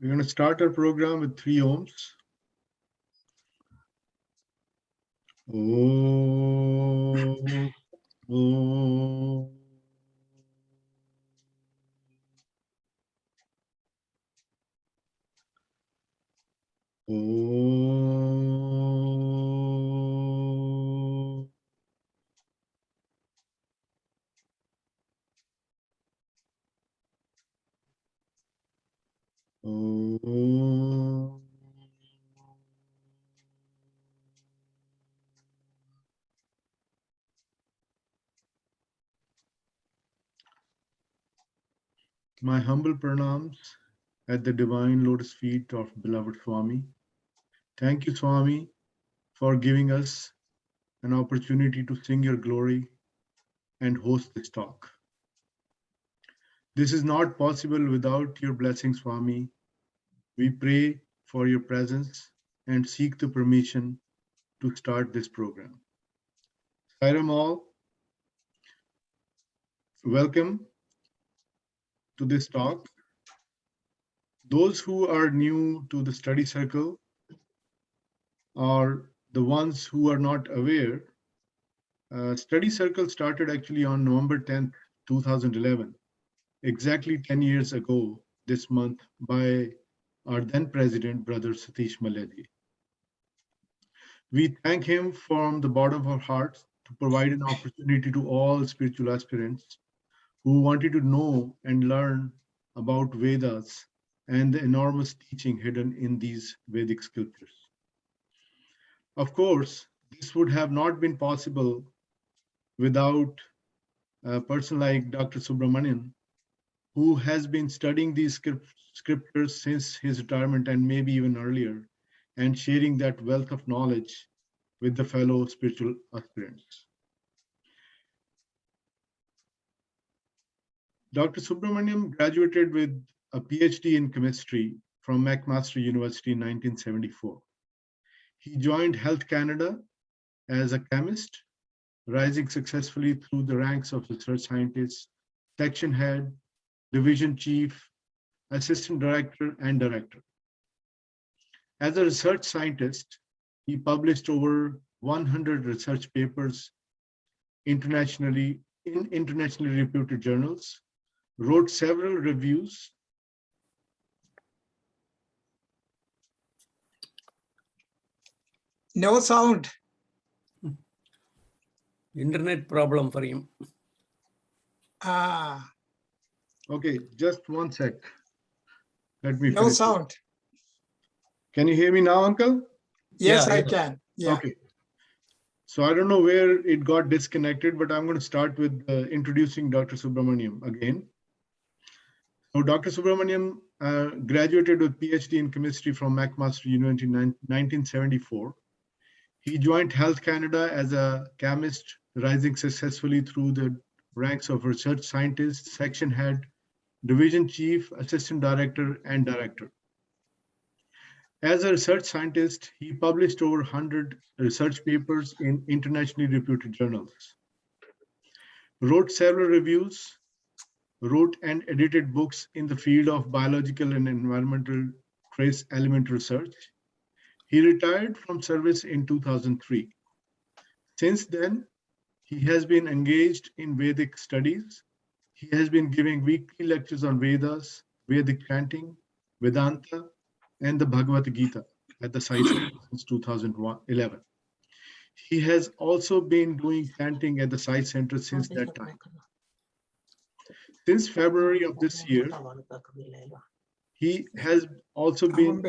We're going to start our program with 3 ohms. Om, Om. Om. Om. My humble pranams at the divine lotus feet of beloved Swami. Thank you, Swami, for giving us an opportunity to sing your glory and host this talk. This is not possible without your blessings, Swami. We pray for your presence and seek the permission to start this program. Sairam all, welcome to this talk. Those who are new to the study circle or the ones who are not aware, study circle started actually on November 10th, 2011, exactly 10 years ago this month by our then president, Brother Satish Maledi. We thank him from the bottom of our hearts to provide an opportunity to all spiritual aspirants who wanted to know and learn about Vedas and the enormous teaching hidden in these Vedic scriptures. Of course, this would have not been possible without a person like Dr. Subramanian, who has been studying these scriptures since his retirement and maybe even earlier, and sharing that wealth of knowledge with the fellow spiritual aspirants. Dr. Subramanian graduated with a PhD in chemistry from McMaster University in 1974. He joined Health Canada as a chemist, rising successfully through the ranks of research scientist, section head, division chief, assistant director, and director. As a research scientist, he published over 100 research papers internationally in internationally reputed journals, wrote several reviews. No sound. Internet problem for him. Ah, Okay, just one sec. Let me no finish. sound. Can you hear me now, Uncle? Yes, Yeah, I yes. can. Yeah. Okay. So I don't know where it got disconnected, but I'm going to start with introducing Dr. Subramanian again. So Dr. Subramanian graduated with PhD in chemistry from McMaster University in 1974. He joined Health Canada as a chemist, rising successfully through the ranks of research scientist, section head, division chief, assistant director, and director. As a research scientist, he published over 100 research papers in internationally reputed journals, wrote several reviews, wrote and edited books in the field of biological and environmental trace element research. He retired from service in 2003. Since then, he has been engaged in Vedic studies. He has been giving weekly lectures on Vedas, Vedic chanting, Vedanta, and the Bhagavad Gita at the Sai Center since 2011. He has also been doing chanting at the Sai Center since that time. Since February of this year, he has also been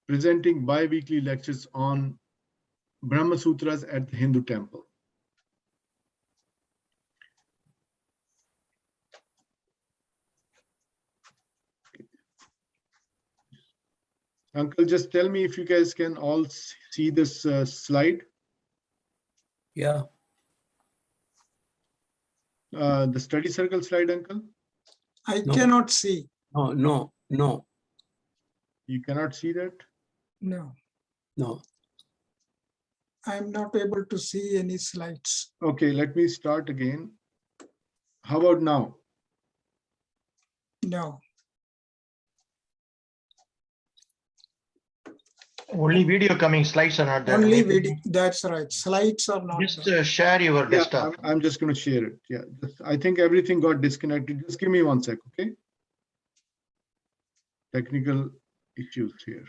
presenting bi-weekly lectures on Brahma Sutras at the Hindu temple. Uncle, just tell me if you guys can all see this slide. Yeah. The study circle slide, Uncle? I No. cannot see. No. You cannot see that? No, No. I'm not able to see any slides. Okay, let me start again. How about now? No, Only video coming, slides are not there. Only Maybe video, that's right. Slides are not just there. share your Yeah, desktop. I'm just going to share it. Yeah, I think everything got disconnected. Just give me 1 sec, okay? Technical issues here.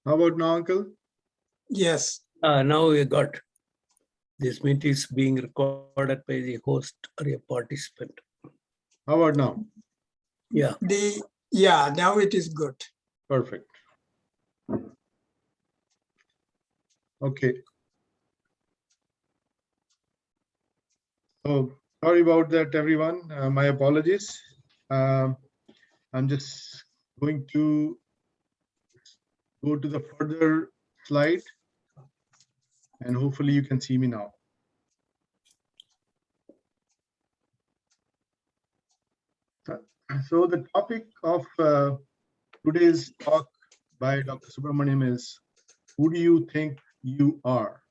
How about now, Uncle? Yes. Now we got this meet is being recorded by the host or a participant. How about now? Yeah. Yeah, now it is good. Perfect. Okay. So sorry about that, everyone. My apologies. I'm just going to go to the further slide, and hopefully you can see me now. So the topic of today's talk by Dr. Subramanian is, who do you think you are?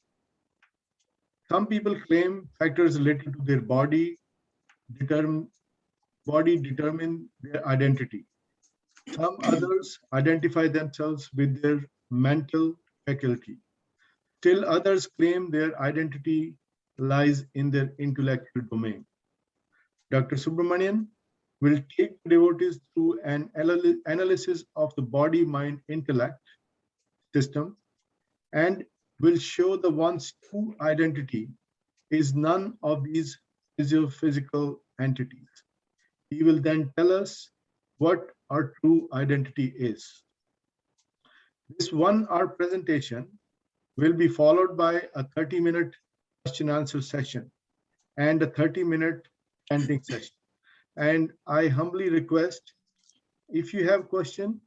Some people claim factors related to their body determine their identity. Some others identify themselves with their mental faculty. Still others claim their identity lies in their intellectual domain. Dr. Subramanian will take devotees through an analysis of the body-mind-intellect system and will show the one's true identity is none of these physical entities. He will then tell us what our true identity is. This 1 hour presentation will be followed by a 30-minute question answer session and a 30-minute chanting session. And I humbly request, if you have a question,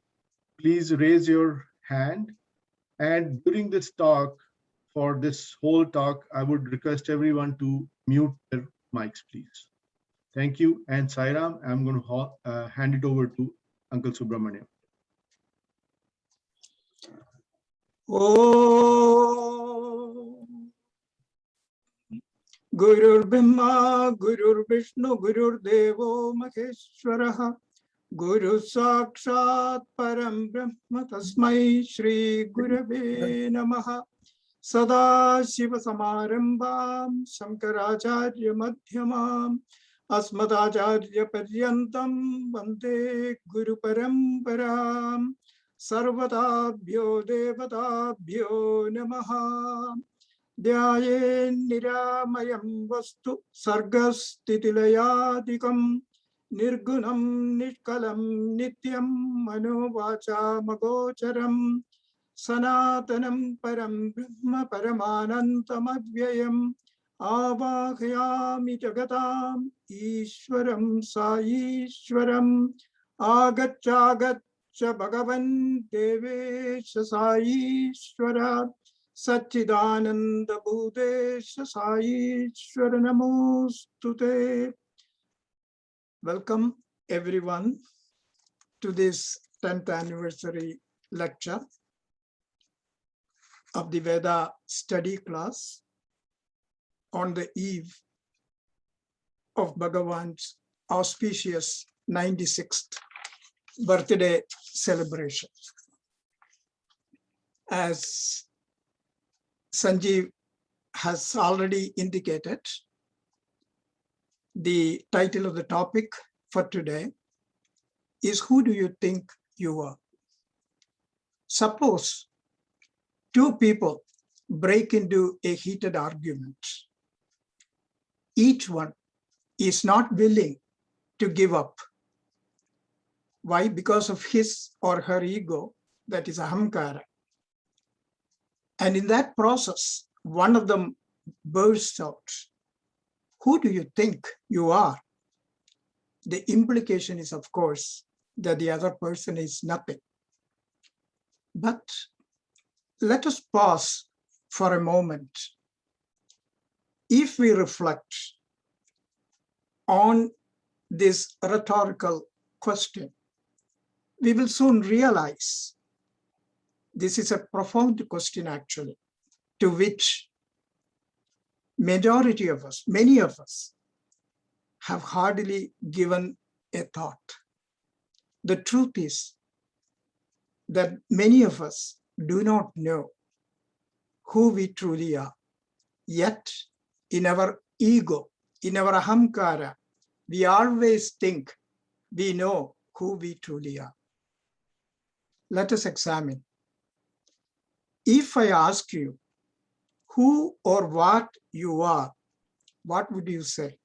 please raise your hand. And during this talk, for this whole talk, I would request everyone to mute their mics, please. Thank you. And Sairam, I'm going to hand it over to Uncle Subramanian. Oh, Gurur Brahma, Gurur Vishnu, Gurur Devo Maheshwaraha, Guru Sakshat Param Brahma Tasmai Shri Gurave Namaha. Sada Shiva Samarambam Shankaracharya Madhyamam Asmadacharya Paryantam Vande Guru Paramparam Sarvatabhyo Devatabhyo Namaha. Dhyaye Niramayam Vastu Sargastitilayadikam Nirgunam Nishkalam Nityam Manovacha Magocharam Sanatanam Param Brahma Paramanantamavayam Avahayami Jagatam Ishwaram Saishwaram Agachagatcha Bhagavan Devesha Saishwara Satchidananda Bhudesha Saishwara Namostute. Welcome everyone to this 10th anniversary lecture of the Veda study class on the eve of Bhagavan's auspicious 96th birthday celebration. As Sanjeev has already indicated, The title of the topic for today is Who Do You Think You Are? Suppose two people break into a heated argument. Each one is not willing to give up. Why? Because of his or her ego, that is ahamkara. And in that process, one of them bursts out, who do you think you are? The implication is, of course, that the other person is nothing. But let us pause for a moment. If we reflect on this rhetorical question, we will soon realize this is a profound question, actually, to which majority of us, many of us, have hardly given a thought. The truth is that many of us do not know who we truly are. Yet, in our ego, in our ahamkara, we always think we know who we truly are. Let us examine. If I ask you who or what you are, what would you say?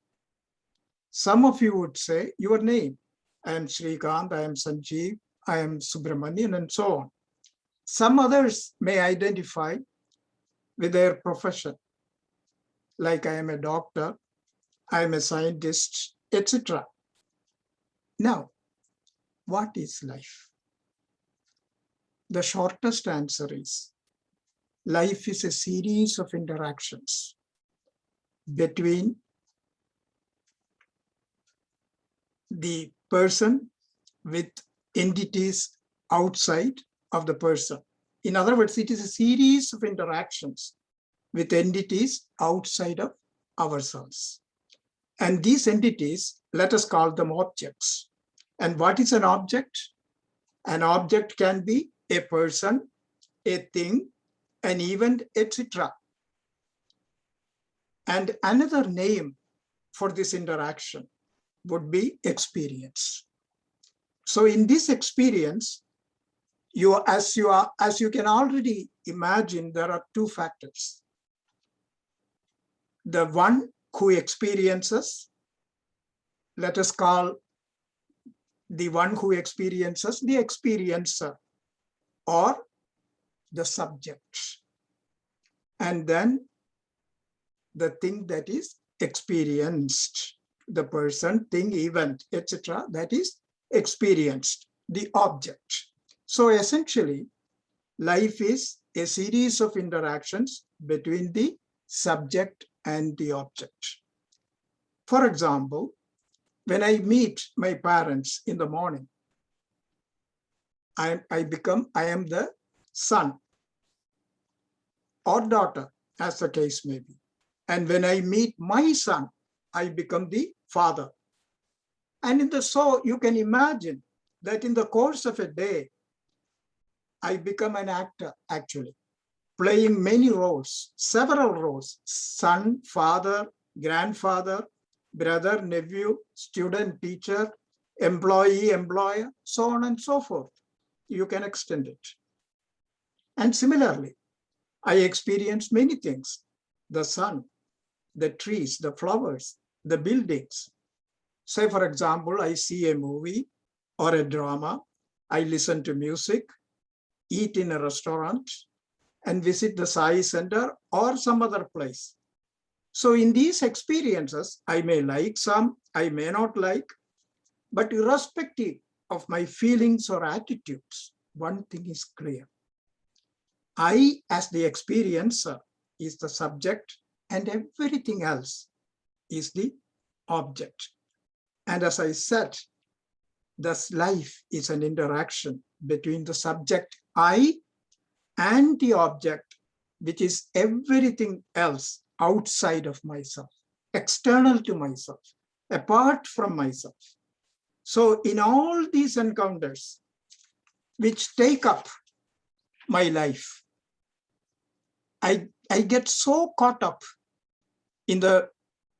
Some of you would say your name. I am Srikant, I am Sanjeev, I am Subramanian, and so on. Some others may identify with their profession, like I am a doctor, I am a scientist, etc. Now, what is life? The shortest answer is, life is a series of interactions between the person with entities outside of the person. In other words, it is a series of interactions with entities outside of ourselves. And these entities, let us call them objects. And what is an object? An object can be a person, a thing, an event, etc. And another name for this interaction would be experience. So in this experience, as you can already imagine, there are two factors. The one who experiences, let us call the one who experiences the experiencer or the subject. And then the thing that is experienced, the person, thing, event, etc., that is experienced, the object. So essentially, life is a series of interactions between the subject and the object. For example, when I meet my parents in the morning, I am the son or daughter, as the case may be. And when I meet my son, I become the father. And so you can imagine that in the course of a day, I become an actor, actually, playing many roles, several roles: son, father, grandfather, brother, nephew, student, teacher, employee, employer, so on and so forth. You can extend it. And similarly, I experience many things: the sun, the trees, the flowers, the buildings. Say, for example, I see a movie or a drama, I listen to music, eat in a restaurant, and visit the Sai Center or some other place. So in these experiences, I may like some, I may not like, but irrespective of my feelings or attitudes, one thing is clear. I, as the experiencer, is the subject, and everything else is the object. And as I said, thus life is an interaction between the subject, I, and the object, which is everything else outside of myself, external to myself, apart from myself. So in all these encounters, which take up my life, I get so caught up in the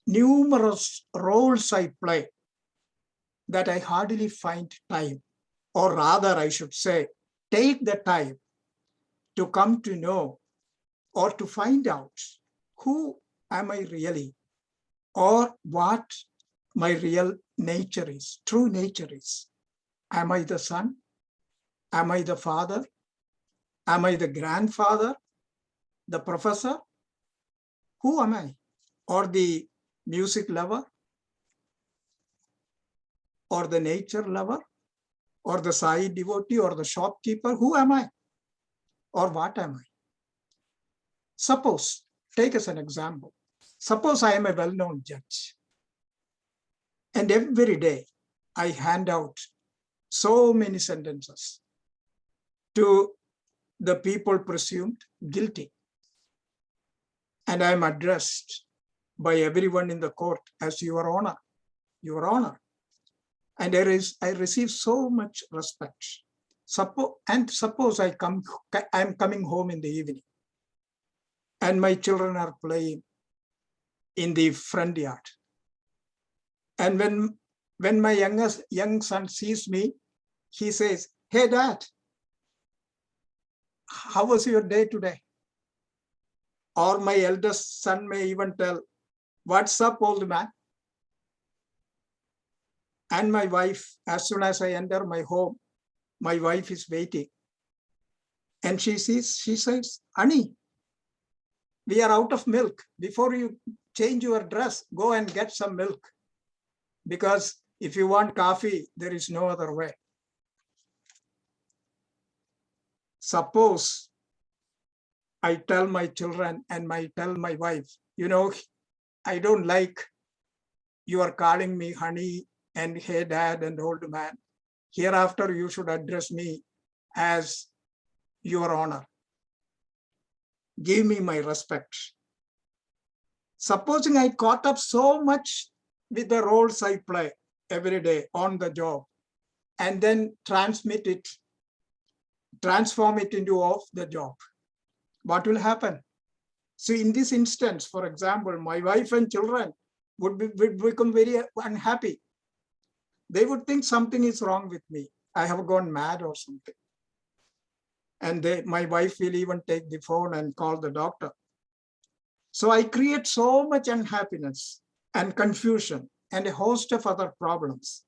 numerous roles I play that I hardly find time, or rather I should say, take the time to come to know or to find out who am I really, or what my real nature is, true nature is. Am I the son? Am I the father? Am I the grandfather? The professor? Who am I? Or the music lover? Or the nature lover? Or the Sai devotee? Or the shopkeeper? Who am I? Or what am I? Suppose, take as an example, suppose I am a well-known judge, and every day I hand out so many sentences to the people presumed guilty. And I am addressed by everyone in the court as Your Honor, Your Honor. And I receive so much respect. Suppose I am coming home in the evening, and my children are playing in the front yard. And when my young son sees me, he says, "Hey, Dad, how was your day today?" Or my eldest son may even tell, "What's up, old man?" And my wife, as soon as I enter my home, my wife is waiting. And she says, "Honey, we are out of milk. Before you change your dress, go and get some milk. Because if you want coffee, there is no other way." Suppose I tell my children and tell my wife, "You know, I don't like you are calling me honey and hey dad and old man. Hereafter, you should address me as Your Honor. Give me my respect." Supposing I caught up so much with the roles I play every day on the job, and then transform it into off the job, what will happen? So in this instance, for example, my wife and children would become very unhappy. They would think something is wrong with me. I have gone mad or something. And my wife will even take the phone and call the doctor. So I create so much unhappiness and confusion and a host of other problems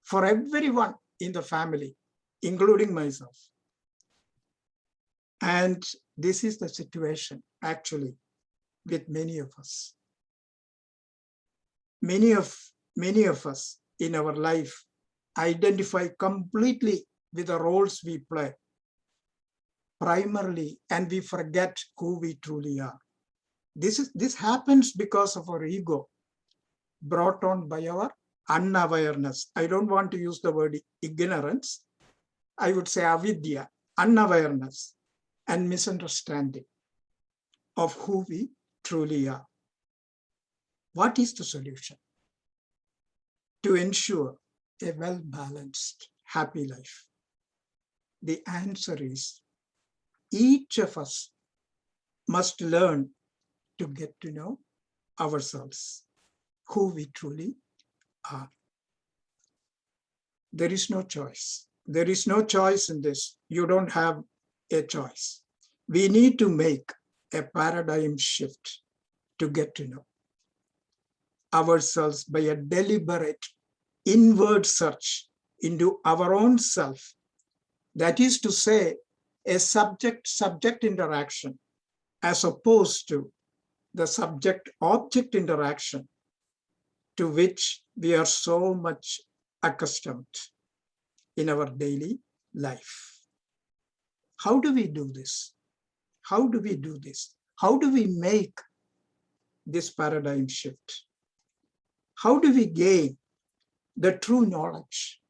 for everyone in the family, including myself. And this is the situation actually with many of us. Many of us in our life identify completely with the roles we play primarily, and we forget who we truly are. This happens because of our ego brought on by our unawareness. I don't want to use the word ignorance. I would say avidya, unawareness, and misunderstanding of who we truly are. What is the solution to ensure a well-balanced, happy life? The answer is each of us must learn to get to know ourselves, who we truly are. There is no choice. There is no choice in this. You don't have a choice. We need to make a paradigm shift to get to know ourselves by a deliberate inward search into our own self. That is to say, a subject-subject interaction as opposed to the subject-object interaction to which we are so much accustomed in our daily life. How do we do this? How do we do this? How do we make this paradigm shift? How do we gain the true knowledge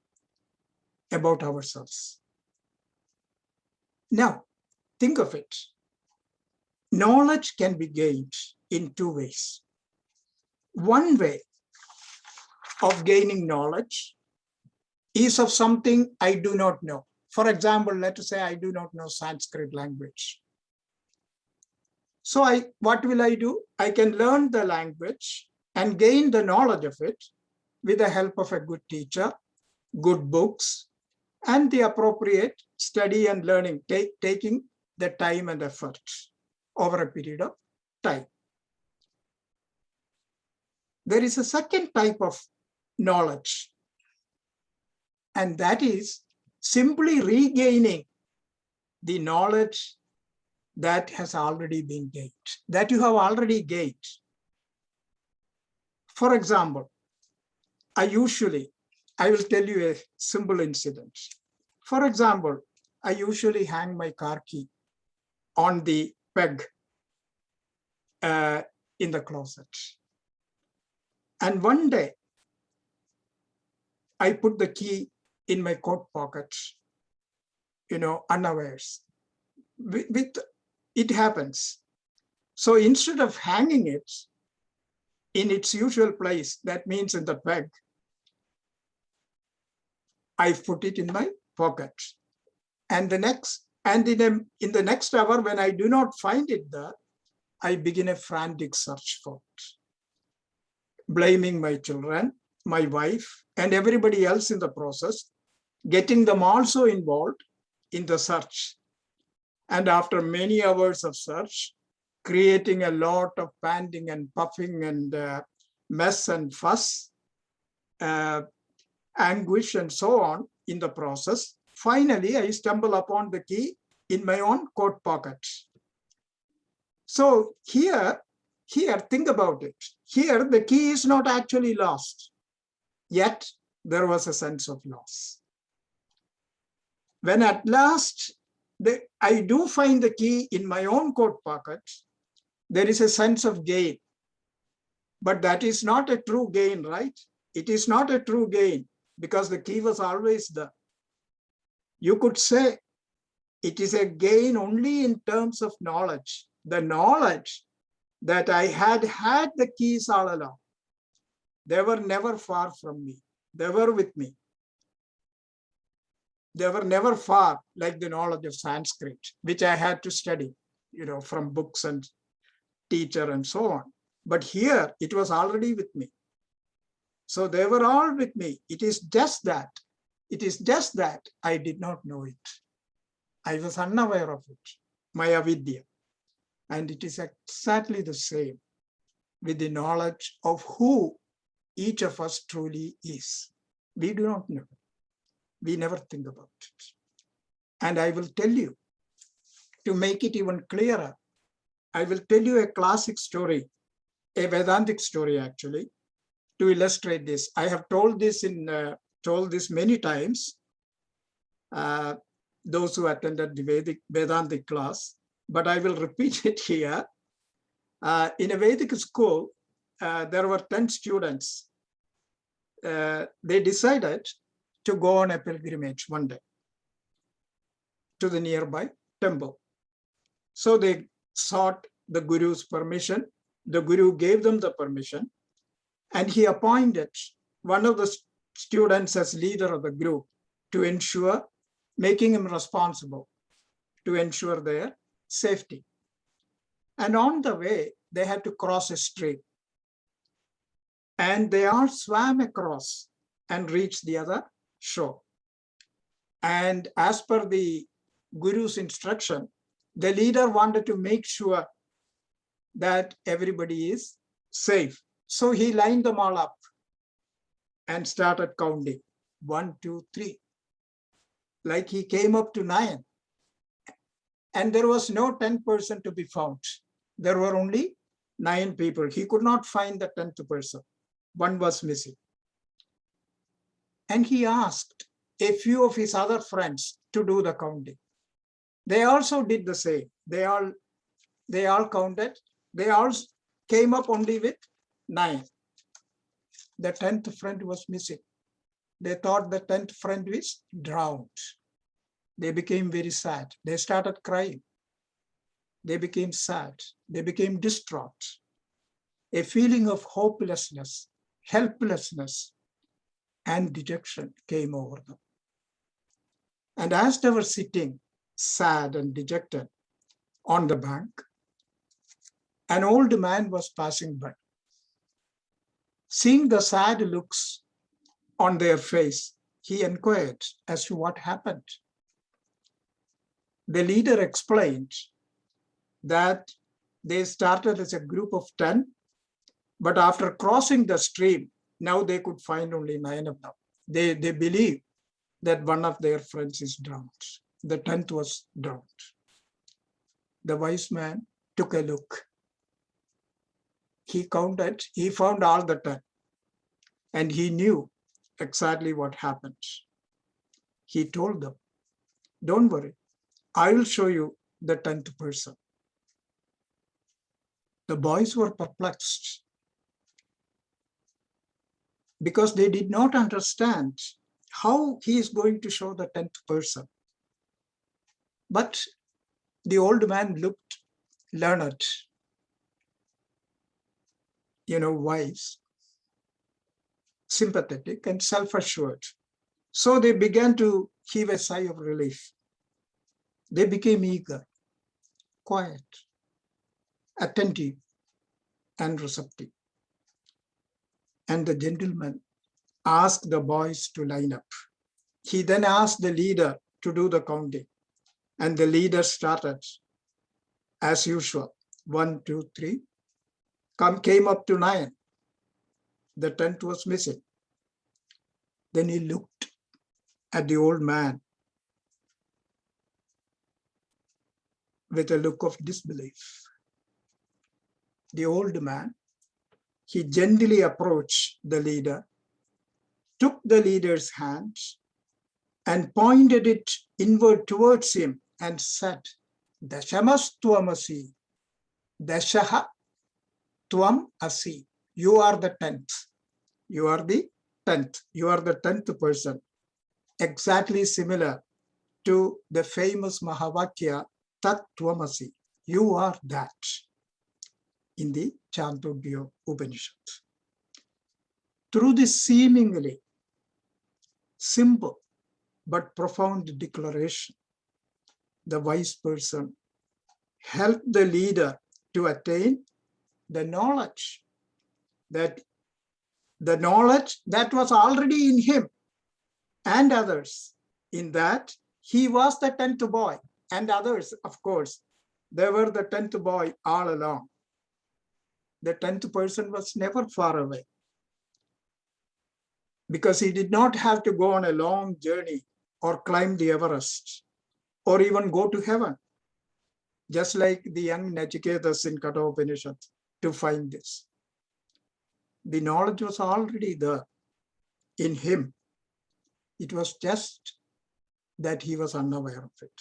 about ourselves? Now, think of it. Knowledge can be gained in two ways. One way of gaining knowledge is of something I do not know. For example, let us say I do not know Sanskrit language. So what will I do? I can learn the language and gain the knowledge of it with the help of a good teacher, good books, and the appropriate study and learning, taking the time and effort over a period of time. There is a second type of knowledge, and that is simply regaining the knowledge that has already been gained, that you have already gained. For example, I will tell you a simple incident. For example, I usually hang my car key on the peg in the closet. And one day, I put the key in my coat pocket, unawares. It happens. So instead of hanging it in its usual place, that means in the peg, I put it in my pocket. And in the next hour, when I do not find it there, I begin a frantic search for it, blaming my children, my wife, and everybody else in the process, getting them also involved in the search. And after many hours of search, creating a lot of panting and puffing and mess and fuss, anguish and so on in the process, finally I stumble upon the key in my own coat pocket. So here, think about it. Here, the key is not actually lost, yet there was a sense of loss. When at last I do find the key in my own coat pocket, there is a sense of gain. But that is not a true gain, right? It is not a true gain because the key was always there. You could say it is a gain only in terms of knowledge. The knowledge that I had the keys all along. They were never far from me. They were with me. They were never far, like the knowledge of Sanskrit, which I had to study, from books and teacher and so on. But here, it was already with me. So they were all with me. It is just that I did not know it. I was unaware of it, my avidya. And it is exactly the same with the knowledge of who each of us truly is. We do not know. We never think about it. And I will tell you, to make it even clearer, I will tell you a classic story, a Vedantic story actually, to illustrate this. I have told this many times, those who attended the Vedantic class, but I will repeat it here. In a Vedic school, there were 10 students. They decided to go on a pilgrimage one day to the nearby temple. So they sought the Guru's permission. The Guru gave them the permission, and he appointed one of the students as leader of the group to ensure, making him responsible to ensure their safety. And on the way, they had to cross a stream. And they all swam across and reached the other shore. And as per the Guru's instruction, the leader wanted to make sure that everybody is safe. So he lined them all up and started counting. 1, 2, 3. Like he came up to 9. And there was no 10th person to be found. There were only 9 people. He could not find the 10th person. One was missing. And he asked a few of his other friends to do the counting. They also did the same. They all counted. They all came up only with 9. The 10th friend was missing. They thought the 10th friend was drowned. They became very sad. They started crying. They became sad. They became distraught. A feeling of hopelessness, helplessness, and dejection came over them. And as they were sitting sad and dejected on the bank, an old man was passing by. Seeing the sad looks on their face, he inquired as to what happened. The leader explained that they started as a group of 10, but after crossing the stream, now they could find only 9 of them. They believe that one of their friends is drowned. The 10th was drowned. The wise man took a look. He counted, he found all the 10, and he knew exactly what happened. He told them, don't worry, I will show you the 10th person. The boys were perplexed because they did not understand how he is going to show the 10th person. But the old man looked learned, wise, sympathetic, and self-assured. So they began to heave a sigh of relief. They became eager, quiet, attentive, and receptive. And the gentleman asked the boys to line up. He then asked the leader to do the counting. And the leader started as usual. 1, 2, 3. Came up to 9. The 10th was missing. Then he looked at the old man with a look of disbelief. The old man, he gently approached the leader, took the leader's hand, and pointed it inward towards him and said, Dashamas Tvam Asi, Dashaha Tvam Asi. You are the 10th. You are the 10th. You are the 10th person. Exactly similar to the famous Mahavakya, Tat Tvam Asi. You are that in the Chandogya Upanishad. Through this seemingly simple but profound declaration, the wise person helped the leader to attain the knowledge that was already in him and others, in that he was the 10th boy, and others, of course, they were the 10th boy all along. The 10th person was never far away because he did not have to go on a long journey or climb the Everest or even go to heaven, just like the young Nachiketas in Katha Upanishad to find this. The knowledge was already there in him. It was just that he was unaware of it.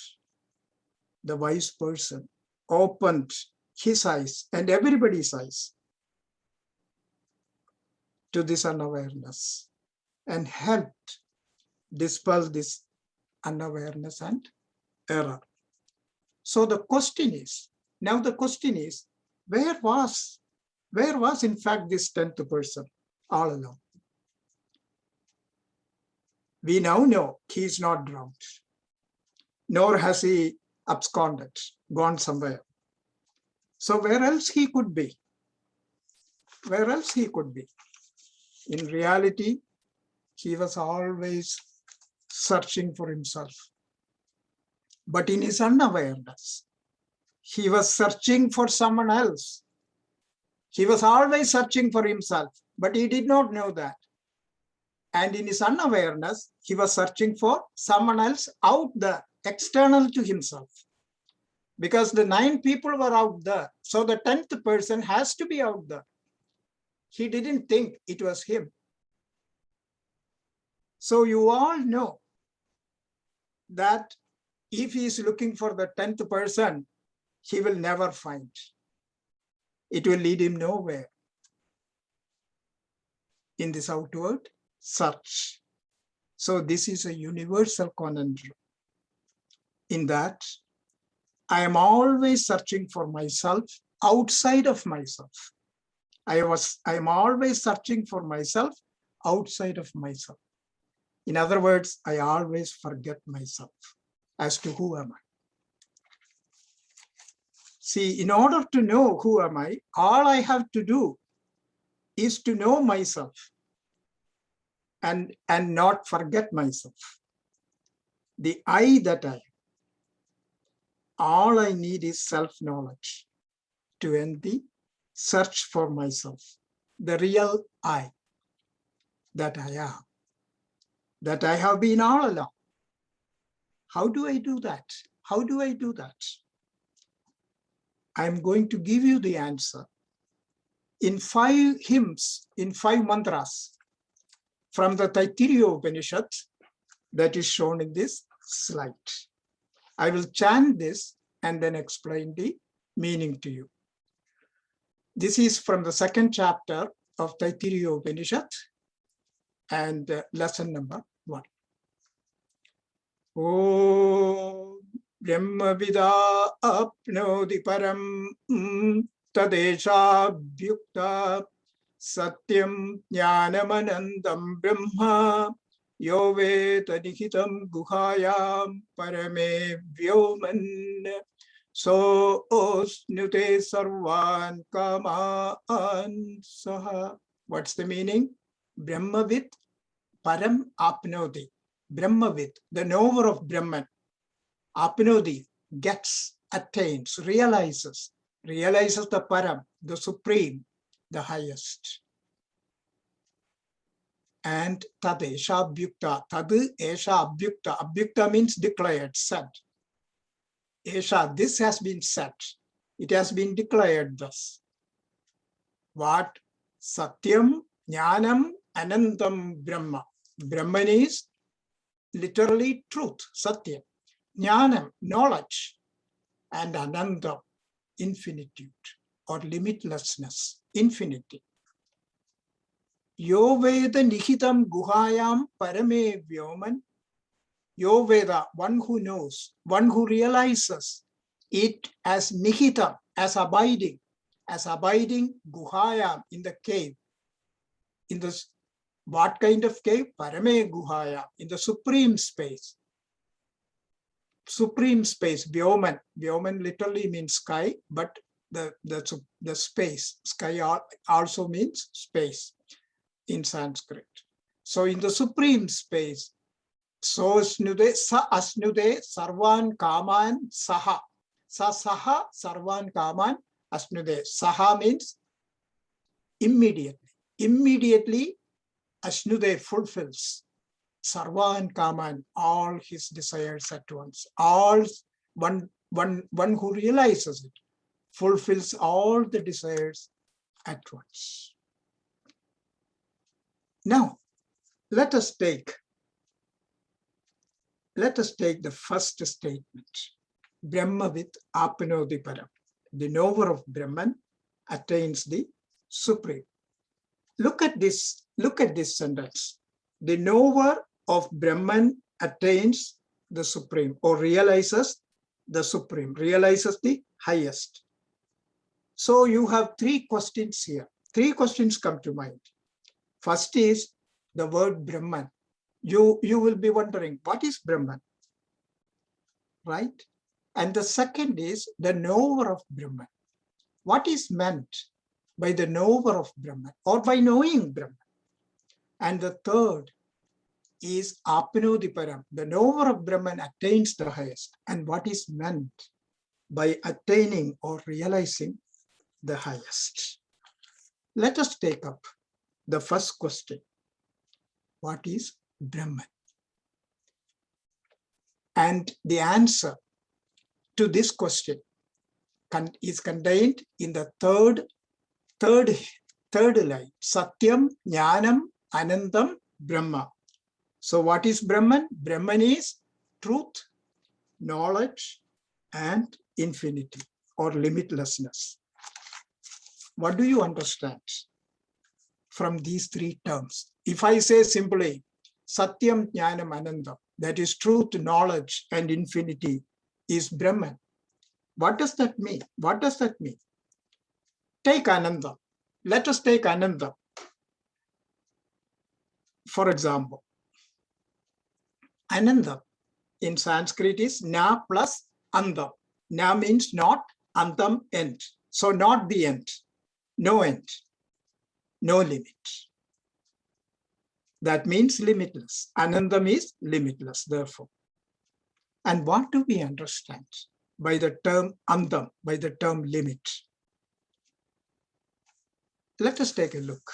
The wise person opened his eyes and everybody's eyes to this unawareness and helped dispel this unawareness and error. So the question is, where was in fact this 10th person all along? We now know he is not drowned, nor has he absconded, gone somewhere. So where else he could be? Where else he could be? In reality, he was always searching for himself. But in his unawareness, he was searching for someone else. He was always searching for himself, but he did not know that. And in his unawareness, he was searching for someone else out there, external to himself. Because the 9 people were out there, so the 10th person has to be out there. He didn't think it was him. So you all know that if he is looking for the 10th person, he will never find. It will lead him nowhere in this outward search. So this is a universal conundrum in that I am always searching for myself outside of myself. I am always searching for myself outside of myself. In other words, I always forget myself as to who am I. See, in order to know who am I, all I have to do is to know myself and not forget myself. The I that I am. All I need is self-knowledge to end the search for myself, the real I that I am, that I have been all along. How do I do that? How do I do that? I'm going to give you the answer in 5 hymns, in 5 mantras from the Taittiriya Upanishad that is shown in this slide. I will chant this and then explain the meaning to you. This is from the 2nd chapter of Taittiriya Upanishad and lesson number 1. Om Brahma Vida Apnodi Param Tadesha Bhyukta Satyam Jnanamanandam Brahma Yo Veta Nihitam Guhayam Parame Vyoman So Osnute Sarvan Kamaan Saha. What's the meaning? Brahmavid Param Apnodi. Brahmavid, the knower of Brahman. Apnodi, gets, attains, realizes the Param, the supreme, the highest. And Tadesha Abhyukta. Tadu Esha Abhyukta. Abhyukta means declared, said. Esha, this has been said. It has been declared thus. What? Satyam Jnanam Anantam Brahma. Brahman is literally truth, Satya. Jnanam, knowledge. And Anantam, infinitude or limitlessness, infinity. Yo Veda Nihitam Guhayam Parame Vyoman. Yo Veda, one who knows, one who realizes it as Nihitam, as abiding Guhayam, in the cave. In the what kind of cave? Parame Guhayam, in the supreme space. Supreme space, Vyoman. Vyoman literally means sky, but the space, sky also means space in Sanskrit. So in the supreme space, so asnude, sa asnude sarvan kaman saha. Sa saha sarvan kaman asnude. Saha means immediately. Immediately asnude fulfills sarvan kaman, all his desires at once. All one who realizes it fulfills all the desires at once. Now, let us take the first statement. Brahmavid apnodi param. The knower of Brahman attains the supreme. Look at this sentence. The knower of Brahman attains the supreme or realizes the supreme, realizes the highest. So you have 3 questions here. 3 questions come to mind. First is the word Brahman. You will be wondering, what is Brahman? Right? And the second is the knower of Brahman. What is meant by the knower of Brahman or by knowing Brahman? And the third is apnodi param. The knower of Brahman attains the highest. And what is meant by attaining or realizing the highest? Let us take up the first question. What is Brahman? And the answer to this question is contained in the third line. Satyam Jnanam Anandam Brahma. So what is Brahman? Brahman is truth, knowledge, and infinity or limitlessness. What do you understand from these 3 terms? If I say simply Satyam Jnanam Anandam, that is truth, knowledge, and infinity is Brahman. What does that mean? What does that mean? Take Ananda. Let us take Ananda. For example, Ananda in Sanskrit is na plus andam. Na means not, andam end. So not the end, no end. no limit. That means limitless. Anandam is limitless, therefore. And what do we understand by the term andam, by the term limit? Let us take a look.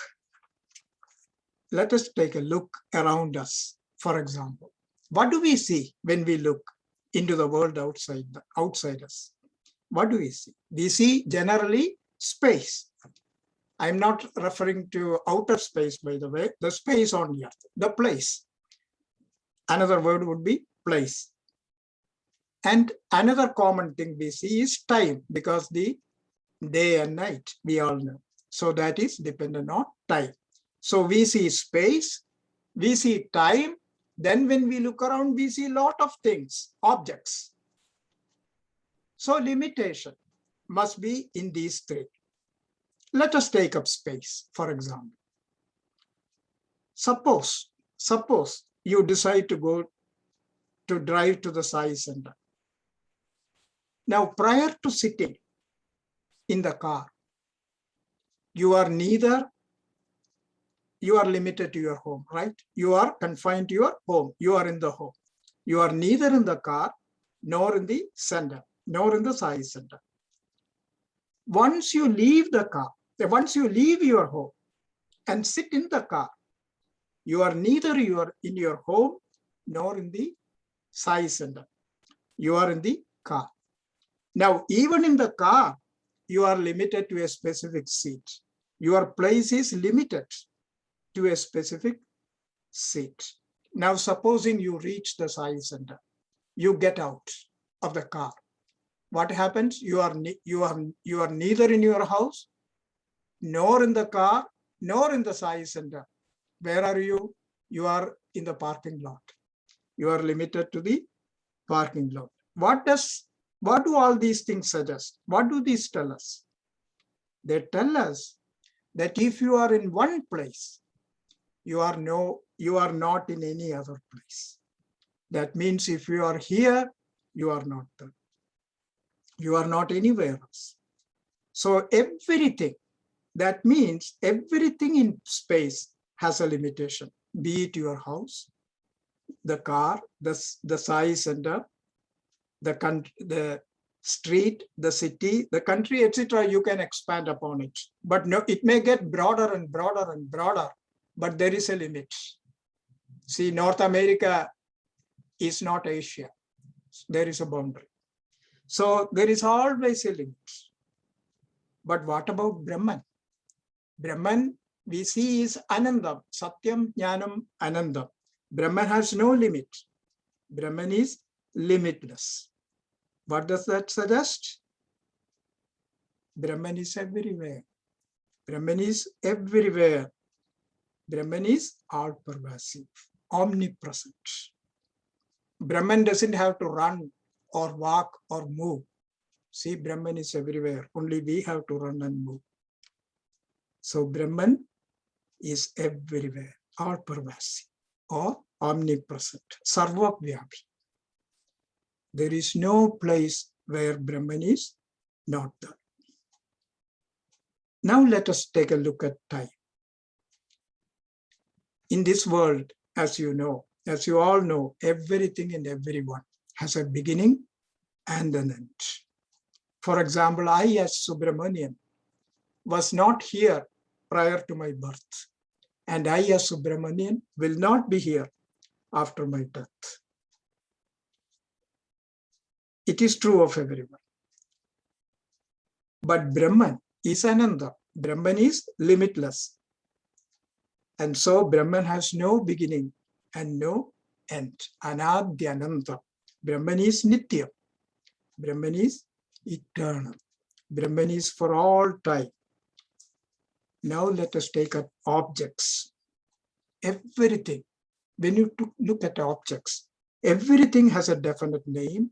Let us take a look around us, for example. What do we see when we look into the world outside us? What do we see? We see generally space. I'm not referring to outer space, by the way, the space on the earth, the place. Another word would be place. And another common thing we see is time, because the day and night, we all know. So that is dependent on time. So we see space, we see time. Then when we look around, we see a lot of things, objects. So limitation must be in these three. Let us take up space, for example. Suppose you decide to drive to the Sai Center. Now, prior to sitting in the car, you are limited to your home, right? You are confined to your home. You are in the home. You are neither in the car, nor in the center, nor in the Sai Center. Once you leave the car, once you leave your home and sit in the car, you are neither in your home nor in the Sai Center. You are in the car. Now, even in the car, you are limited to a specific seat. Your place is limited to a specific seat. Now, supposing you reach the Sai Center, you get out of the car. What happens? You are neither in your house, nor in the car, nor in the Sai Center. Where are you? You are in the parking lot. You are limited to the parking lot. What do all these things suggest? What do these tell us? They tell us that if you are in one place, you are not in any other place. That means if you are here, you are not there. You are not anywhere else. So everything, that means everything in space has a limitation, be it your house, the car, the Sai Center, the street, the city, the country, etc. You can expand upon it. But no, it may get broader and broader and broader, but there is a limit. See, North America is not Asia. There is a boundary. So there is always a limit. But what about Brahman? Brahman, we see, is Anandam, Satyam, Jnanam, Anandam. Brahman has no limit. Brahman is limitless. What does that suggest? Brahman is everywhere. Brahman is everywhere. Brahman is all-pervasive, omnipresent. Brahman doesn't have to run or walk or move. See, Brahman is everywhere. Only we have to run and move. So Brahman is everywhere, all-pervasive or omnipresent, sarvavyapi. There is no place where Brahman is not there. Now let us take a look at time. In this world, as you all know, everything and everyone has a beginning and an end. For example, I as Subramanian was not here prior to my birth, and I as Subramanian will not be here after my death. It is true of everyone. But Brahman is Ananda. Brahman is limitless. And so Brahman has no beginning and no end. Anadyananta. Brahman is Nitya. Brahman is eternal. Brahman is for all time. Now let us take up objects. Everything, when you look at objects, everything has a definite name,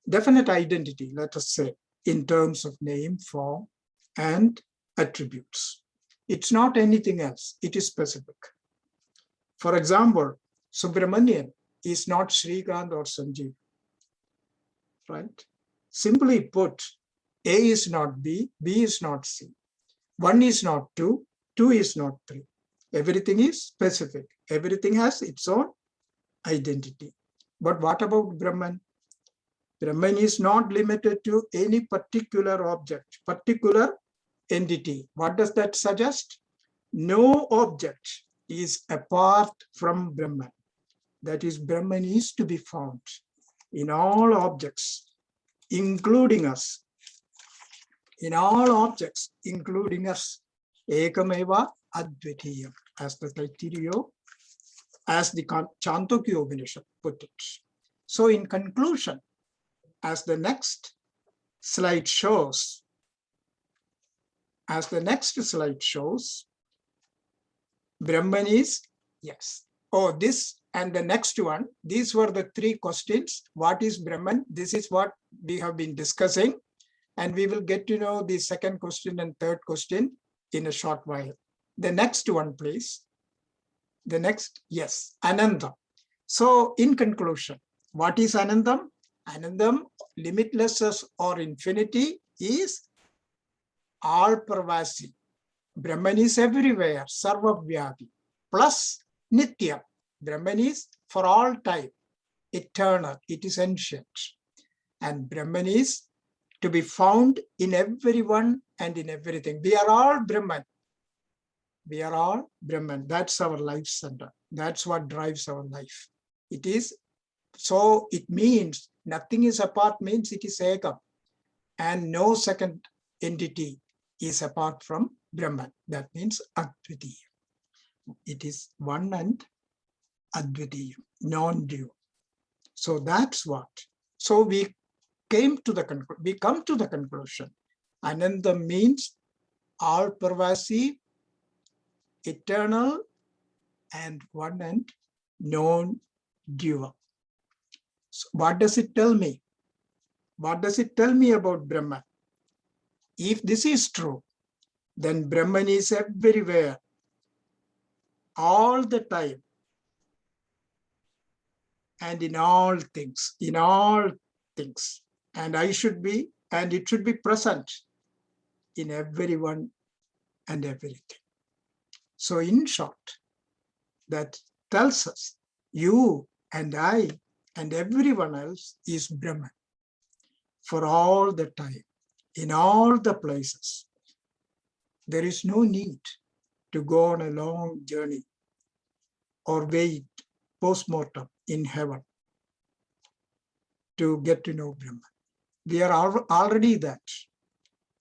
definite identity, let us say, in terms of name, form, and attributes. It's not anything else, it is specific. For example, Subramanian is not Srikant or Sanjeev, right? Simply put, A is not B, B is not C. 1 is not 2, Two is not three. Everything is specific. Everything has its own identity. But what about Brahman? Brahman is not limited to any particular object, particular entity. What does that suggest? No object is apart from Brahman. That is, Brahman is to be found in all objects, including us. In all objects, including us. Ekameva Advitiyam, as the Taittiriya, as the Chandogya Upanishad put it. So in conclusion, as the next slide shows, Brahman is, yes. Oh, this and the next one, these were the three questions. What is Brahman? This is what we have been discussing. And we will get to know the second question and third question in a short while. The next one, please. The next, yes, Anandam. So in conclusion, what is Anandam? Anandam, limitless or infinity, is all-pervasive. Brahman is everywhere, sarvavyapi, plus nitya. Brahman is for all time, eternal, it is ancient. And Brahman is to be found in everyone and in everything. We are all Brahman. We are all Brahman. That's our life center. That's what drives our life. It is, so it means nothing is apart, means it is Ekam. And no second entity is apart from Brahman. That means Advitiya. It is one and Advitiya, non-dual. So that's what. So we come to the conclusion. Ananda means all-pervasive, eternal, and one and non-dual. So what does it tell me? What does it tell me about Brahman? If this is true, then Brahman is everywhere, all the time, and in all things, And I should be, and it should be present in everyone and everything. So in short, that tells us you and I and everyone else is Brahman for all the time, in all the places. There is no need to go on a long journey or wait post-mortem in heaven to get to know Brahman. We are already that.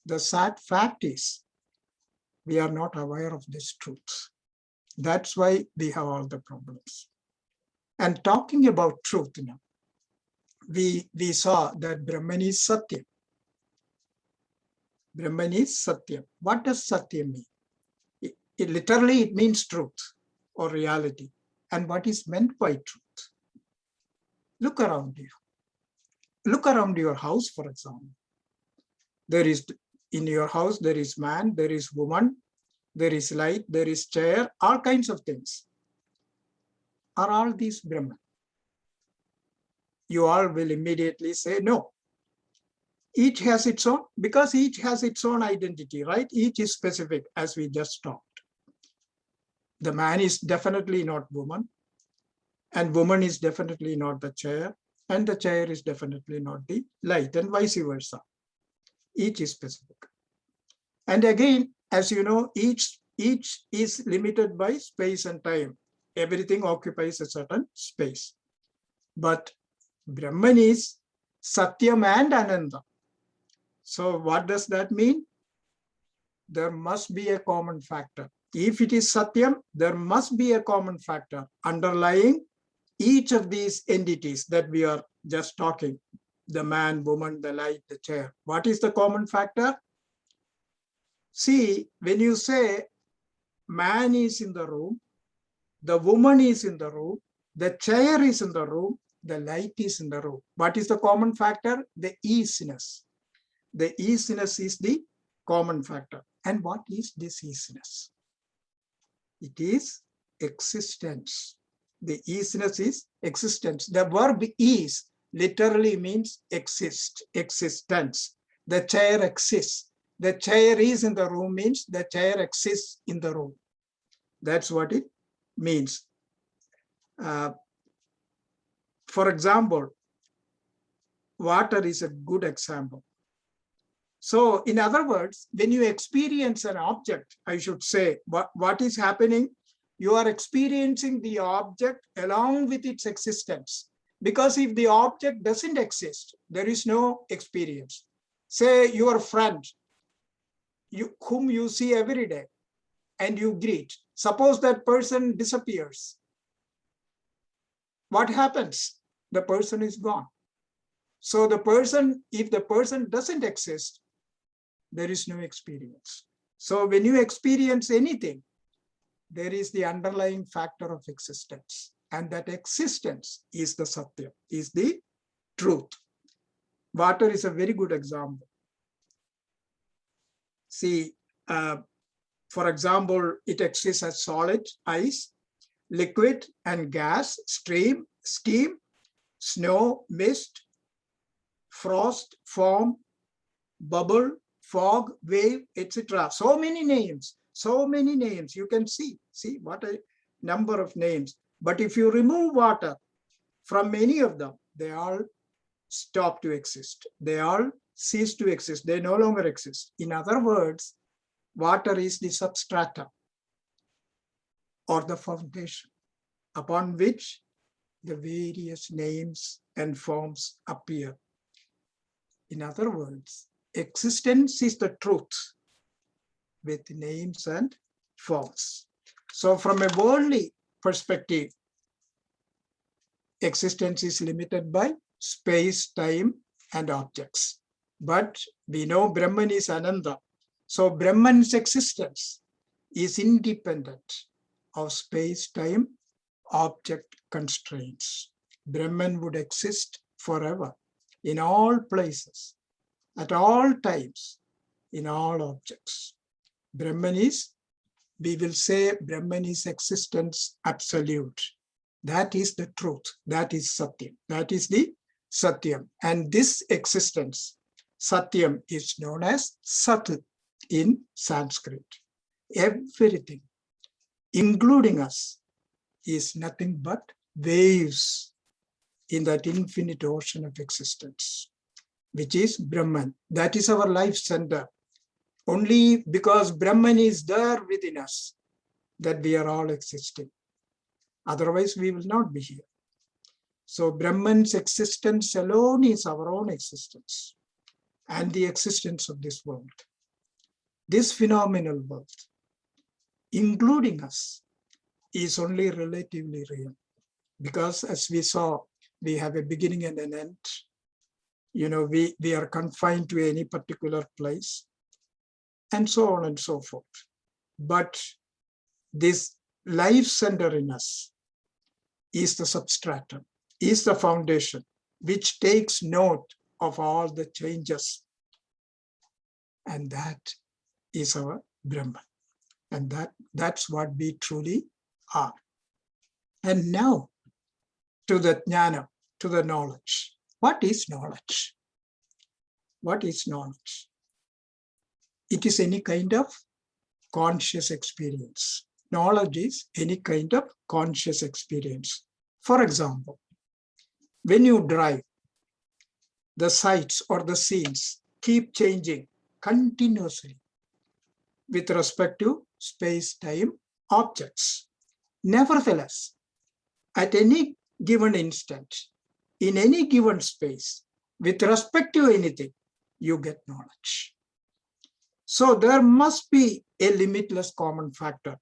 The sad fact is we are not aware of this truth. That's why we have all the problems. And talking about truth now, we saw that Brahman is Sathya. Brahman is Sathya. What does Sathya mean? It literally, it means truth or reality. And what is meant by truth? Look around you. Look around your house, for example. There is, in your house, there is man, there is woman, there is light, there is chair, all kinds of things. Are all these Brahman? You all will immediately say no. Each has its own, because each has its own identity, right? Each is specific, as we just talked. The man is definitely not woman, and woman is definitely not the chair, and the chair is definitely not the light, and vice versa. Each is specific. And again, as you know, each is limited by space and time. Everything occupies a certain space. But Brahman is Satyam and Ananda. So what does that mean? There must be a common factor. If it is Satyam, there must be a common factor underlying each of these entities that we are just talking. The man, woman, the light, the chair. What is the common factor? See, when you say man is in the room, the woman is in the room, the chair is in the room, the light is in the room. What is the common factor? The easiness. The easiness is the common factor. And what is this easiness? It is existence. The easiness is existence. The verb is literally means exist, existence. The chair exists. the chair is in the room means the chair exists in the room. That's what it means. For example, water is a good example. So in other words, when you experience an object, I should say, what is happening? You are experiencing the object along with its existence. Because if the object doesn't exist, there is no experience. Say your friend, whom you see every day, and you greet. Suppose that person disappears. What happens? The person is gone. So the person, if the person doesn't exist, there is no experience. So when you experience anything, there is the underlying factor of existence. And that existence is the Sathya, is the truth. Water is a very good example. See, for example, it exists as solid, ice, liquid and gas, stream, steam, snow, mist, frost, foam, bubble, fog, wave, etc. So many names, you can see what a number of names. But if you remove water from any of them, they all stop to exist. They all cease to exist. They no longer exist. In other words, water is the substrata or the foundation upon which the various names and forms appear. In other words, existence is the truth with names and forms. So from a worldly perspective, existence is limited by space, time, and objects. But we know Brahman is Ananda. So Brahman's existence is independent of space, time, object constraints. Brahman would exist forever, in all places, at all times, in all objects. Brahman is, we will say, Brahman is existence absolute. That is the truth. That is Satyam. That is the Satyam. And this existence, Satyam, is known as Sat in Sanskrit. Everything, including us, is nothing but waves in that infinite ocean of existence, which is Brahman. That is our life center. Only because Brahman is there within us that we are all existing. Otherwise, we will not be here. So Brahman's existence alone is our own existence and the existence of this world. This phenomenal world, including us, is only relatively real. Because as we saw, we have a beginning and an end. You know, we are confined to any particular place, and so on and so forth. But this life center in us is the substratum, is the foundation, which takes note of all the changes. And that is our Brahman. And that's what we truly are. And now to the jnana, to the knowledge. What is knowledge? What is knowledge? It is any kind of conscious experience. Knowledge is any kind of conscious experience. For example, when you drive, the sights or the scenes keep changing continuously with respect to space-time objects. Nevertheless, at any given instant, in any given space, with respect to anything, you get knowledge. So there must be a limitless common factor,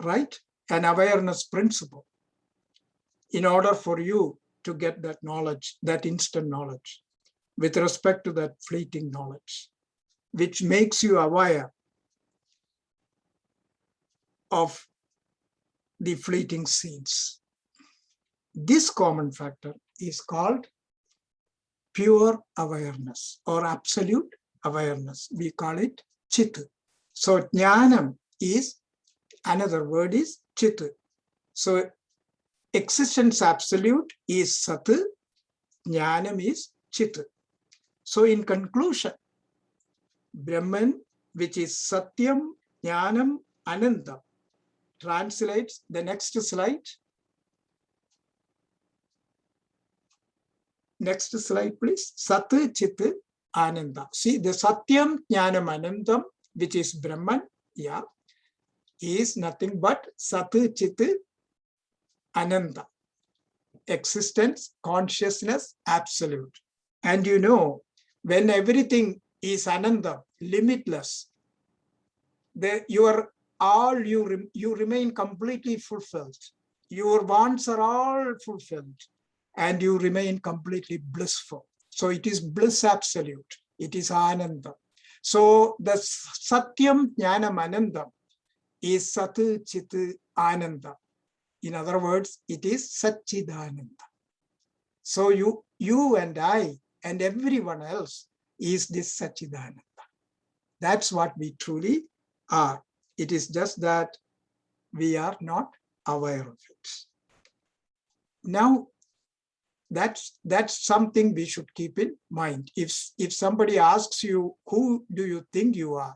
right? An awareness principle, in order for you to get that knowledge, that instant knowledge, with respect to that fleeting knowledge, which makes you aware of the fleeting scenes. This common factor is called pure awareness or absolute awareness. We call it Chit. So Jnanam is, another word is Chit. So existence absolute is Sat, Jnanam is Chit. So in conclusion, Brahman which is Satyam, Jnanam, Anandam, translates the next slide. Next slide, please. Sat, Chit, Ananda. See, the Satyam, Jnanam, Anandam, which is Brahman, yeah, is nothing but Sat, Chit, Ananda. Existence, consciousness, absolute. And you know, when everything is Ananda, limitless, you remain completely fulfilled. Your wants are all fulfilled and you remain completely blissful. So it is bliss absolute. It is Ananda. So the Satyam Jnanam Anandam is Sat Chit Ananda. In other words, it is Satchidananda. So you and I and everyone else is this Satchidananda. That's what we truly are. It is just that we are not aware of it. Now, that's something we should keep in mind. If somebody asks you, who do you think you are?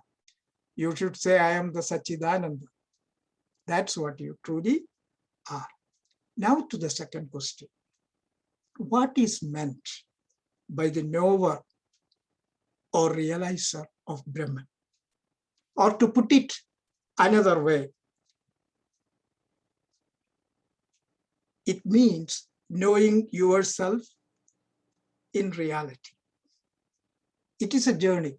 You should say, I am the Satchidananda. That's what you truly are. Now to the second question. What is meant by the knower or realizer of Brahman? Or to put it another way, it means knowing yourself in reality. It is a journey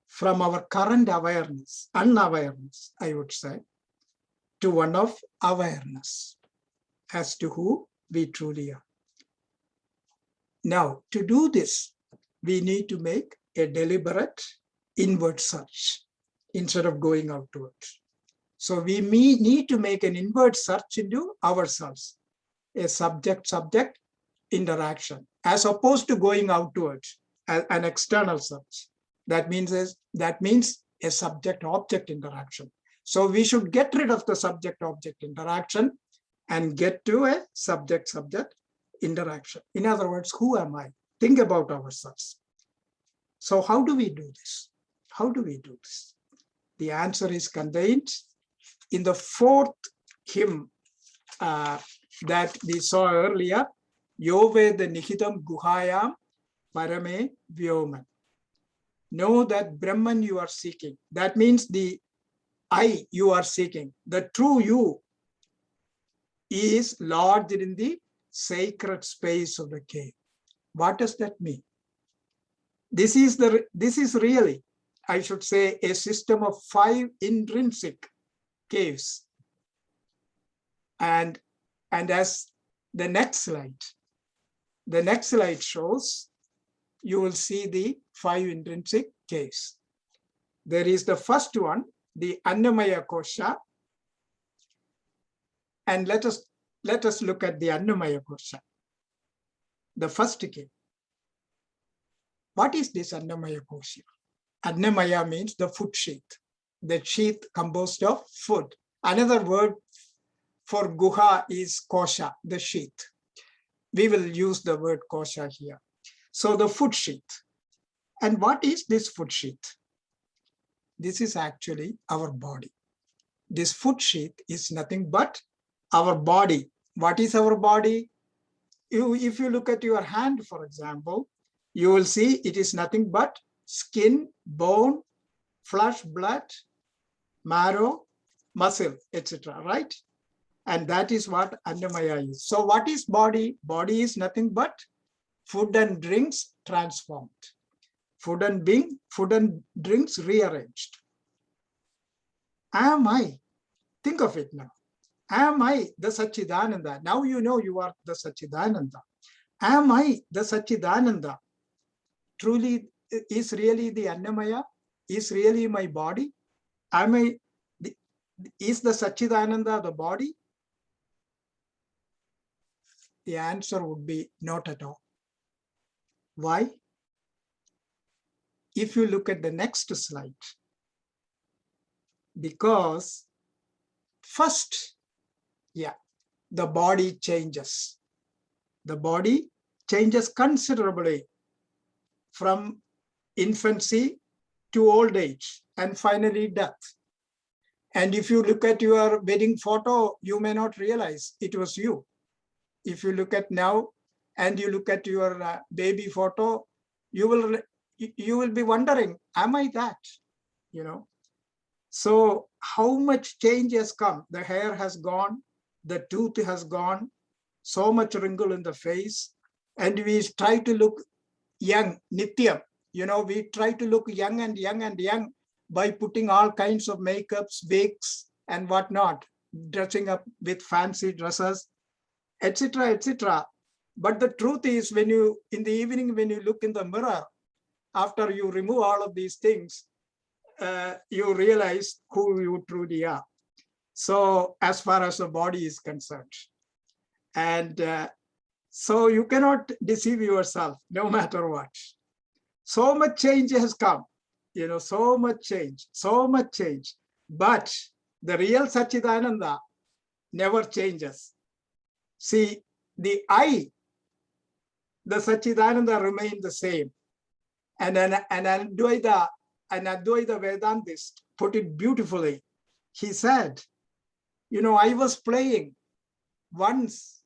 from our current awareness, unawareness, I would say, to one of awareness as to who we truly are. Now, to do this, we need to make a deliberate inward search instead of going outwards. So we need to make an inward search into ourselves, a subject-subject interaction, as opposed to going outwards, an external search. That means a subject-object interaction. So we should get rid of the subject-object interaction and get to a subject-subject interaction. In other words, who am I? Think about ourselves. So how do we do this? How do we do this? The answer is contained in the fourth hymn that we saw earlier, Yove the Nihitam Guhayam Parame Vyoman. Know that Brahman you are seeking. That means the I you are seeking. The true you is lodged in the sacred space of the cave. What does that mean? This is really, I should say, a system of 5 intrinsic caves. And as the next slide shows, you will see the 5 intrinsic caves. There is the first one, the Annamaya Kosha. And let us look at the Annamaya Kosha, the first cave. What is this Annamaya Kosha? Annamaya means the food sheath, the sheath composed of food. Another word for guha is kosha, the sheath. We will use the word kosha here. So the food sheath. And what is this food sheath? This is actually our body. This food sheath is nothing but our body. What is our body? If you look at your hand, for example, you will see it is nothing but skin, bone, flesh, blood, marrow, muscle, etc. Right? And that is what Annamaya is. So what is body? Body is nothing but food and drinks transformed. Food and drinks rearranged. Am I? Think of it now. Am I the Satchidananda? Now you know you are the Satchidananda. Am I the Satchidananda? Truly is really the Annamaya? Is really my body? Is the Satchidananda the body? The answer would be not at all. Why? If you look at the next slide, because first, the body changes. The body changes considerably from infancy to old age, and finally death. And if you look at your wedding photo, you may not realize it was you. If you look at now and you look at your baby photo, you will be wondering, am I that? You know. So how much change has come? The hair has gone, the tooth has gone, so much wrinkle in the face, and we try to look young, nityam. You know, we try to look young and young and young by putting all kinds of makeups, wigs, and whatnot, dressing up with fancy dresses, etc., etc. But the truth is, when you, in the evening, when you look in the mirror, after you remove all of these things, you realize who you truly are. So as far as the body is concerned. And so you cannot deceive yourself, no matter what. So much change has come, you know, so much change. But the real Satchidananda never changes. See, the I, the Satchidananda remain the same. And an Advaita Vedantist put it beautifully. He said, you know, I was playing once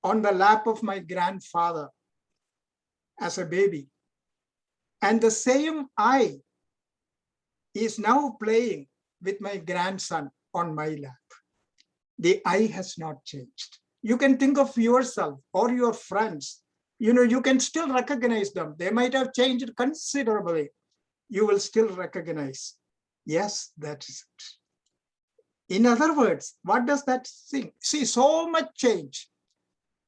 on the lap of my grandfather as a baby. And the same I is now playing with my grandson on my lap. The I has not changed. You can think of yourself or your friends. You know, you can still recognize them. They might have changed considerably. You will still recognize. Yes, that is it. In other words, what does that thing? See, so much change.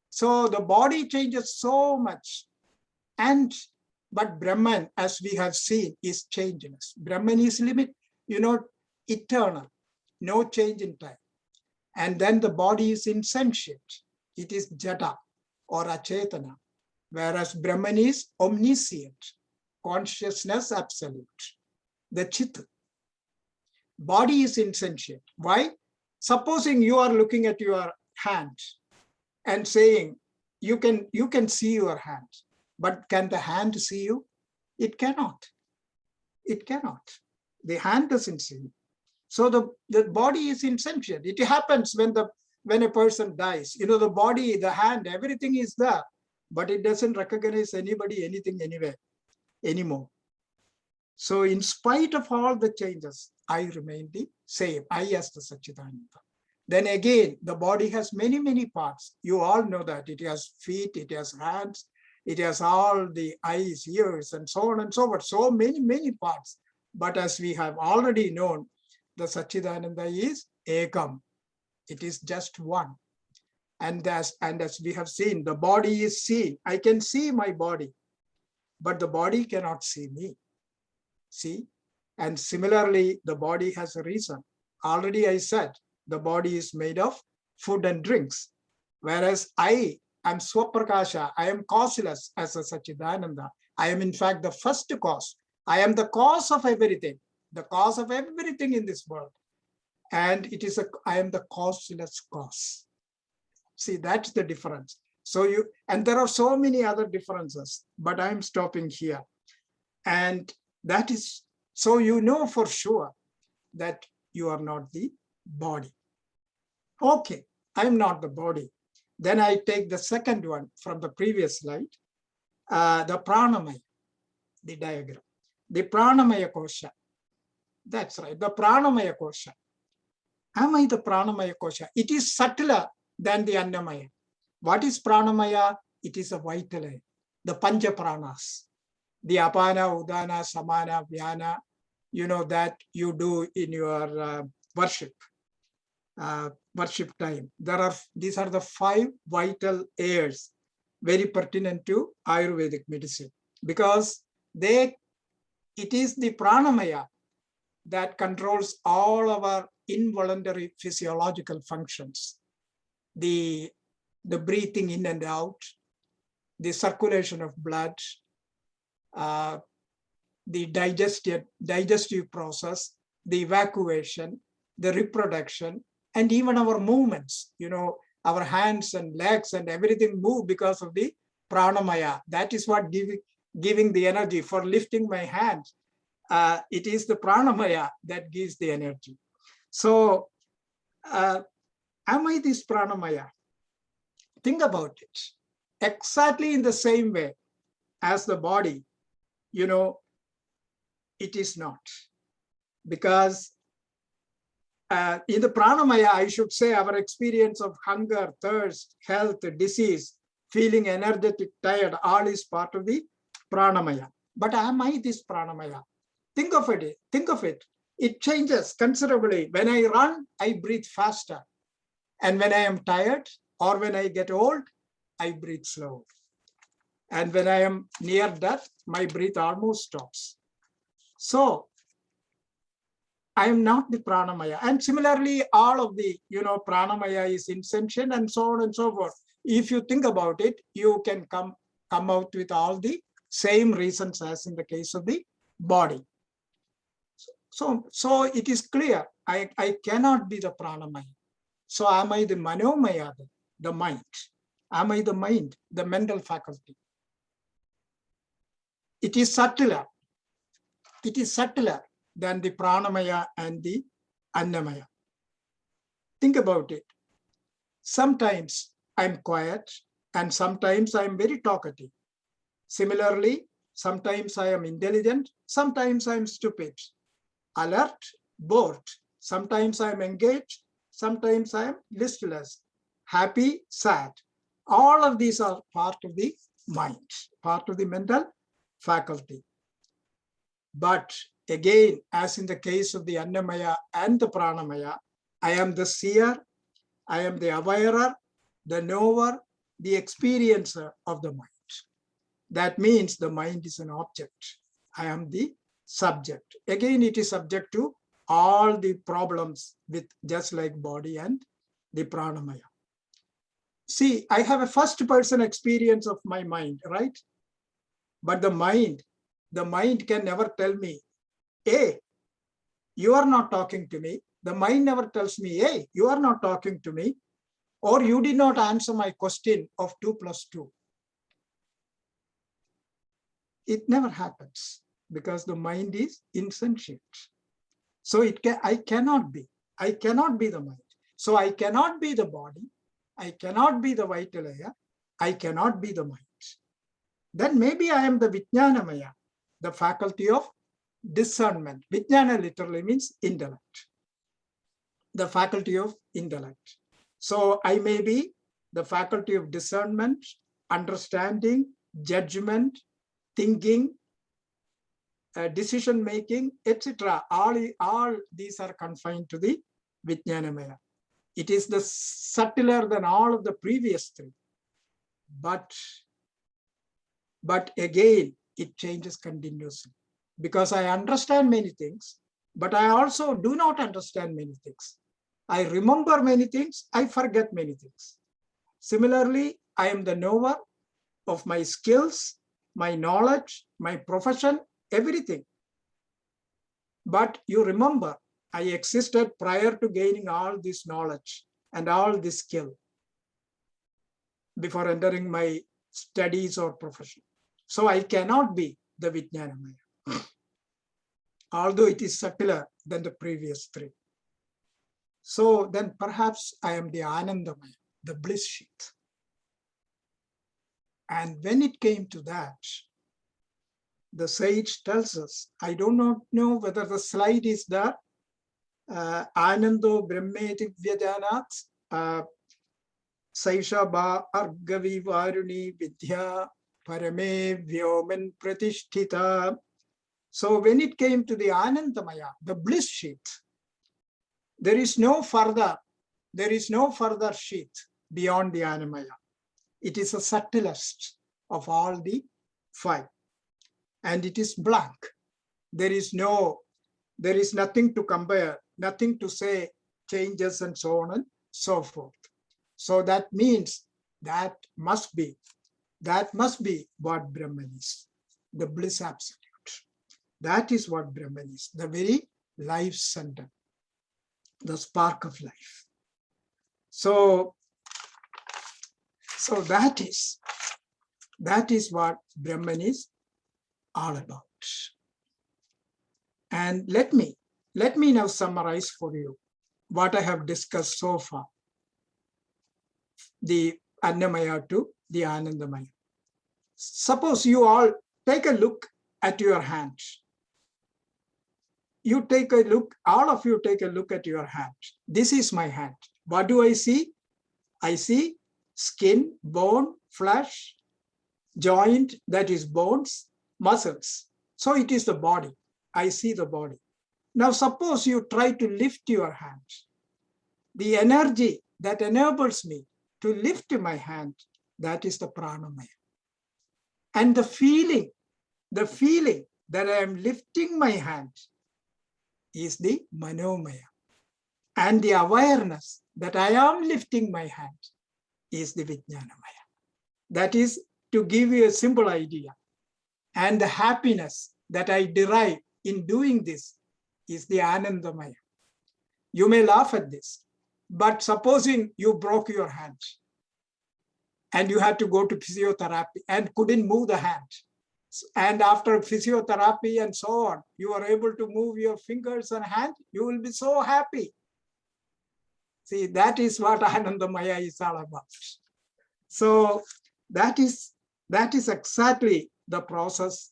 So the body changes so much. But Brahman, as we have seen, is changeless. Brahman is eternal, no change in time. And then the body is insentient. It is jada or achetana, whereas Brahman is omniscient, consciousness absolute, the chit. Body is insentient. Why? Supposing you are looking at your hand and saying, you can see your hand, but can the hand see you? It cannot. It cannot. The hand doesn't see you. So the body is insentient. It happens when a person dies. You know, the body, the hand, everything is there, but it doesn't recognize anybody, anything, anywhere anymore. So in spite of all the changes, I remain the same. I as the Satchidananda. Then again, the body has many, many parts. You all know that. It has feet, it has hands, it has all the eyes, ears, and so on and so forth. So many, many parts. But as we have already known, the Satchidananda is Ekam. It is just one. And as we have seen, the body is seen. I can see my body, but the body cannot see me. See? And similarly, the body has a reason. Already I said, the body is made of food and drinks. Whereas I am Swaprakasha, I am causeless as a Satchidananda. I am in fact the first cause. I am the cause of everything, the cause of everything in this world. And I am the causeless cause. See, that's the difference. So and there are so many other differences, but I'm stopping here. And that is, so you know for sure that you are not the body. Okay, I'm not the body. Then I take the second one from the previous slide, the pranamaya, the diagram. The pranamaya kosha. That's right, the pranamaya kosha. Am I the pranamaya kosha? It is subtler than the annamaya. What is pranamaya? It is a vital air, the pancha pranas, the apana, udana, samana, vyana, you know, that you do in your worship time. These are the 5 vital airs, very pertinent to Ayurvedic medicine, because it is the pranamaya that controls all our involuntary physiological functions, the breathing in and out, the circulation of blood, the digestive process, the evacuation, the reproduction, and even our movements. You know, our hands and legs and everything move because of the pranamaya. That is what giving the energy. For lifting my hands, it is the pranamaya that gives the energy. So am I this pranamaya? Think about it. Exactly in the same way as the body, it is not. Because in the pranamaya, I should say, our experience of hunger, thirst, health, disease, feeling energetic, tired, all is part of the pranamaya. But am I this pranamaya? Think of it. It changes considerably. When I run, I breathe faster. And when I am tired or when I get old, I breathe slow. And when I am near death, my breath almost stops. So I am not the pranamaya. And similarly, all of the, pranamaya is insentient and so on and so forth. If you think about it, you can come out with all the same reasons as in the case of the body. So it is clear, I cannot be the pranamaya. So am I the manomaya, the mind? Am I the mind, the mental faculty? It is subtler. It is subtler than the pranamaya and the annamaya. Think about it. Sometimes I'm quiet and sometimes I'm very talkative. Similarly, sometimes I am intelligent, sometimes I'm stupid, alert, bored. Sometimes I'm engaged, sometimes I'm listless, happy, sad. All of these are part of the mind, part of the mental faculty. But again, as in the case of the annamaya and the pranamaya, I am the seer, I am the awarer, the knower, the experiencer of the mind. That means the mind is an object. I am the subject. Again, it is subject to all the problems with just like body and the pranamaya. See, I have a first person experience of my mind, right? But the mind can never tell me, hey, you are not talking to me. The mind never tells me, hey, you are not talking to me, or you did not answer my question of 2 plus 2. It never happens because the mind is insentient. So I cannot be the mind. So I cannot be the body. I cannot be the vital layer. I cannot be the mind. Then maybe I am the vijnanamaya, the faculty of discernment. Vijnana literally means intellect, the faculty of intellect. So I may be the faculty of discernment, understanding, judgment, thinking, decision making, etc. All these are confined to the vijnanamaya. It is the subtler than all of the previous three. But again, it changes continuously because I understand many things, but I also do not understand many things. I remember many things, I forget many things. Similarly, I am the knower of my skills, my knowledge, my profession, everything. But you remember, I existed prior to gaining all this knowledge and all this skill before entering my studies or profession. So I cannot be the Vijnanamaya, although it is subtler than the previous three. So then perhaps I am the Anandamaya, the bliss sheath. And when it came to that, the sage tells us, I do not know whether the slide is there, Anando Brahmeti Vyajanat, Saisha Ba Argavi Varuni Vidya Parame Vyoman Pratishtita. So when it came to the Anandamaya, the bliss sheath, there is no further sheath beyond the Anandamaya. It is the subtlest of all the five. And it is blank. There is nothing to compare, nothing to say changes and so on and so forth. So that means that must be what Brahman is, the bliss absolute. That is what Brahman is, the very life center, the spark of life. So that is what Brahman is all about. And let me now summarize for you what I have discussed so far. The Annamaya to the Anandamaya. Suppose you all take a look at your hands. You take a look, all of you take a look at your hand. This is my hand. What do I see? I see skin, bone, flesh, joint, that is bones, muscles. So it is the body. I see the body. Now suppose you try to lift your hand. The energy that enables me to lift my hand, that is the pranamaya. And the feeling that I am lifting my hand is the manomaya. And the awareness that I am lifting my hand is the vijnanamaya. That is to give you a simple idea. And the happiness that I derive in doing this is the anandamaya. You may laugh at this, but supposing you broke your hand and you had to go to physiotherapy and couldn't move the hand. And after physiotherapy and so on, you are able to move your fingers and hand, you will be so happy. See, that is what Anandamaya is all about. So that is exactly the process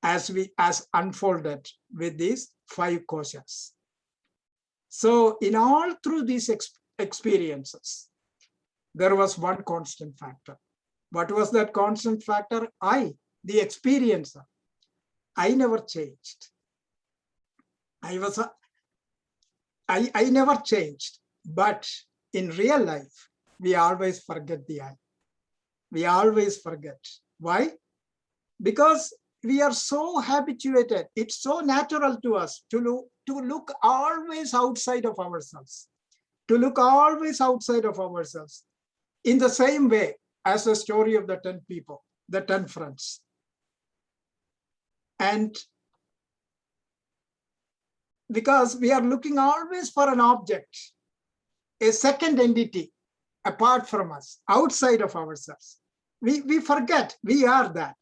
as unfolded with these 5 koshas. So in all through these experiences, there was one constant factor. What was that constant factor? I, the experiencer. I never changed. I never changed. But in real life, we always forget the I. We always forget. Why? Because we are so habituated. It's so natural to us to look always outside of ourselves. To look always outside of ourselves. In the same way as the story of the 10 people, the 10 friends. And because we are looking always for an object, a second entity apart from us, outside of ourselves. We forget we are that.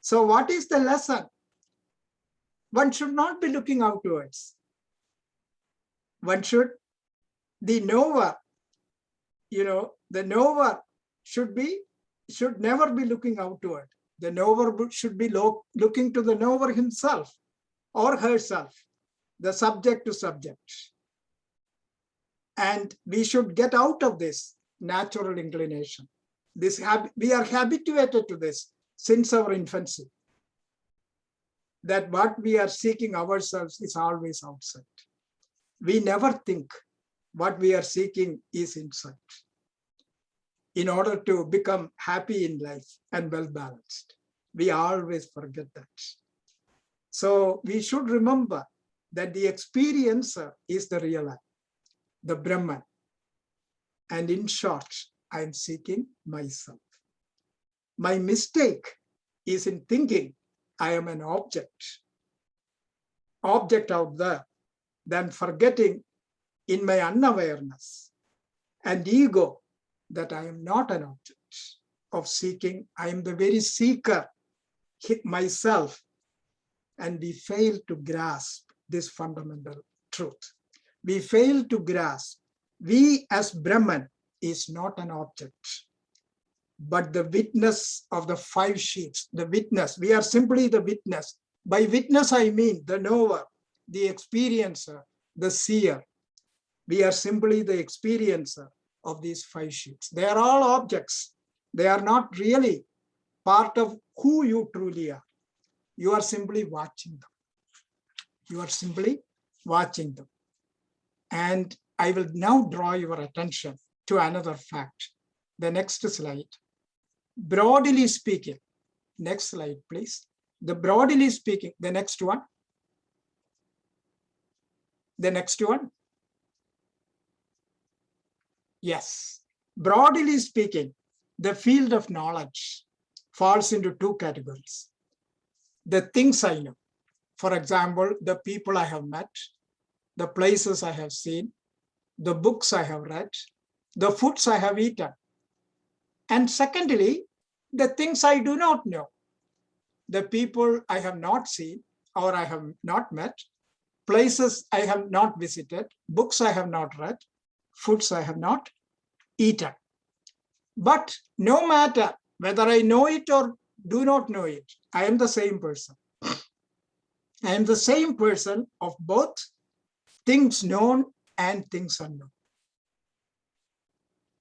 So what is the lesson? One should not be looking outwards. One should, the knower, the knower should never be looking outward. The knower should be looking to the knower himself or herself, the subject to subject. And we should get out of this natural inclination. We are habituated to this since our infancy, that what we are seeking ourselves is always outside. We never think what we are seeking is inside in order to become happy in life and well-balanced. We always forget that. So we should remember that the experiencer is the real I, the Brahman. And in short, I am seeking myself. My mistake is in thinking I am an object out there, then forgetting in my unawareness and ego that I am not an object of seeking. I am the very seeker myself. And we fail to grasp this fundamental truth. We fail to grasp we as Brahman is not an object, but the witness of the 5 sheaths, the witness. We are simply the witness. By witness, I mean the knower, the experiencer, the seer. We are simply the experiencer of these 5 sheaths. They are all objects. They are not really part of who you truly are. You are simply watching them. You are simply watching them. And I will now draw your attention to another fact. The next slide. Broadly speaking, next slide, please. Broadly speaking, the next one. The next one. Yes. Broadly speaking, the field of knowledge falls into 2 categories. The things I know. For example, the people I have met, the places I have seen, the books I have read, the foods I have eaten. And secondly, the things I do not know, the people I have not seen or I have not met, places I have not visited, books I have not read, foods I have not eaten. But no matter whether I know it or do not know it, I am the same person. I am the same person of both things known and things unknown.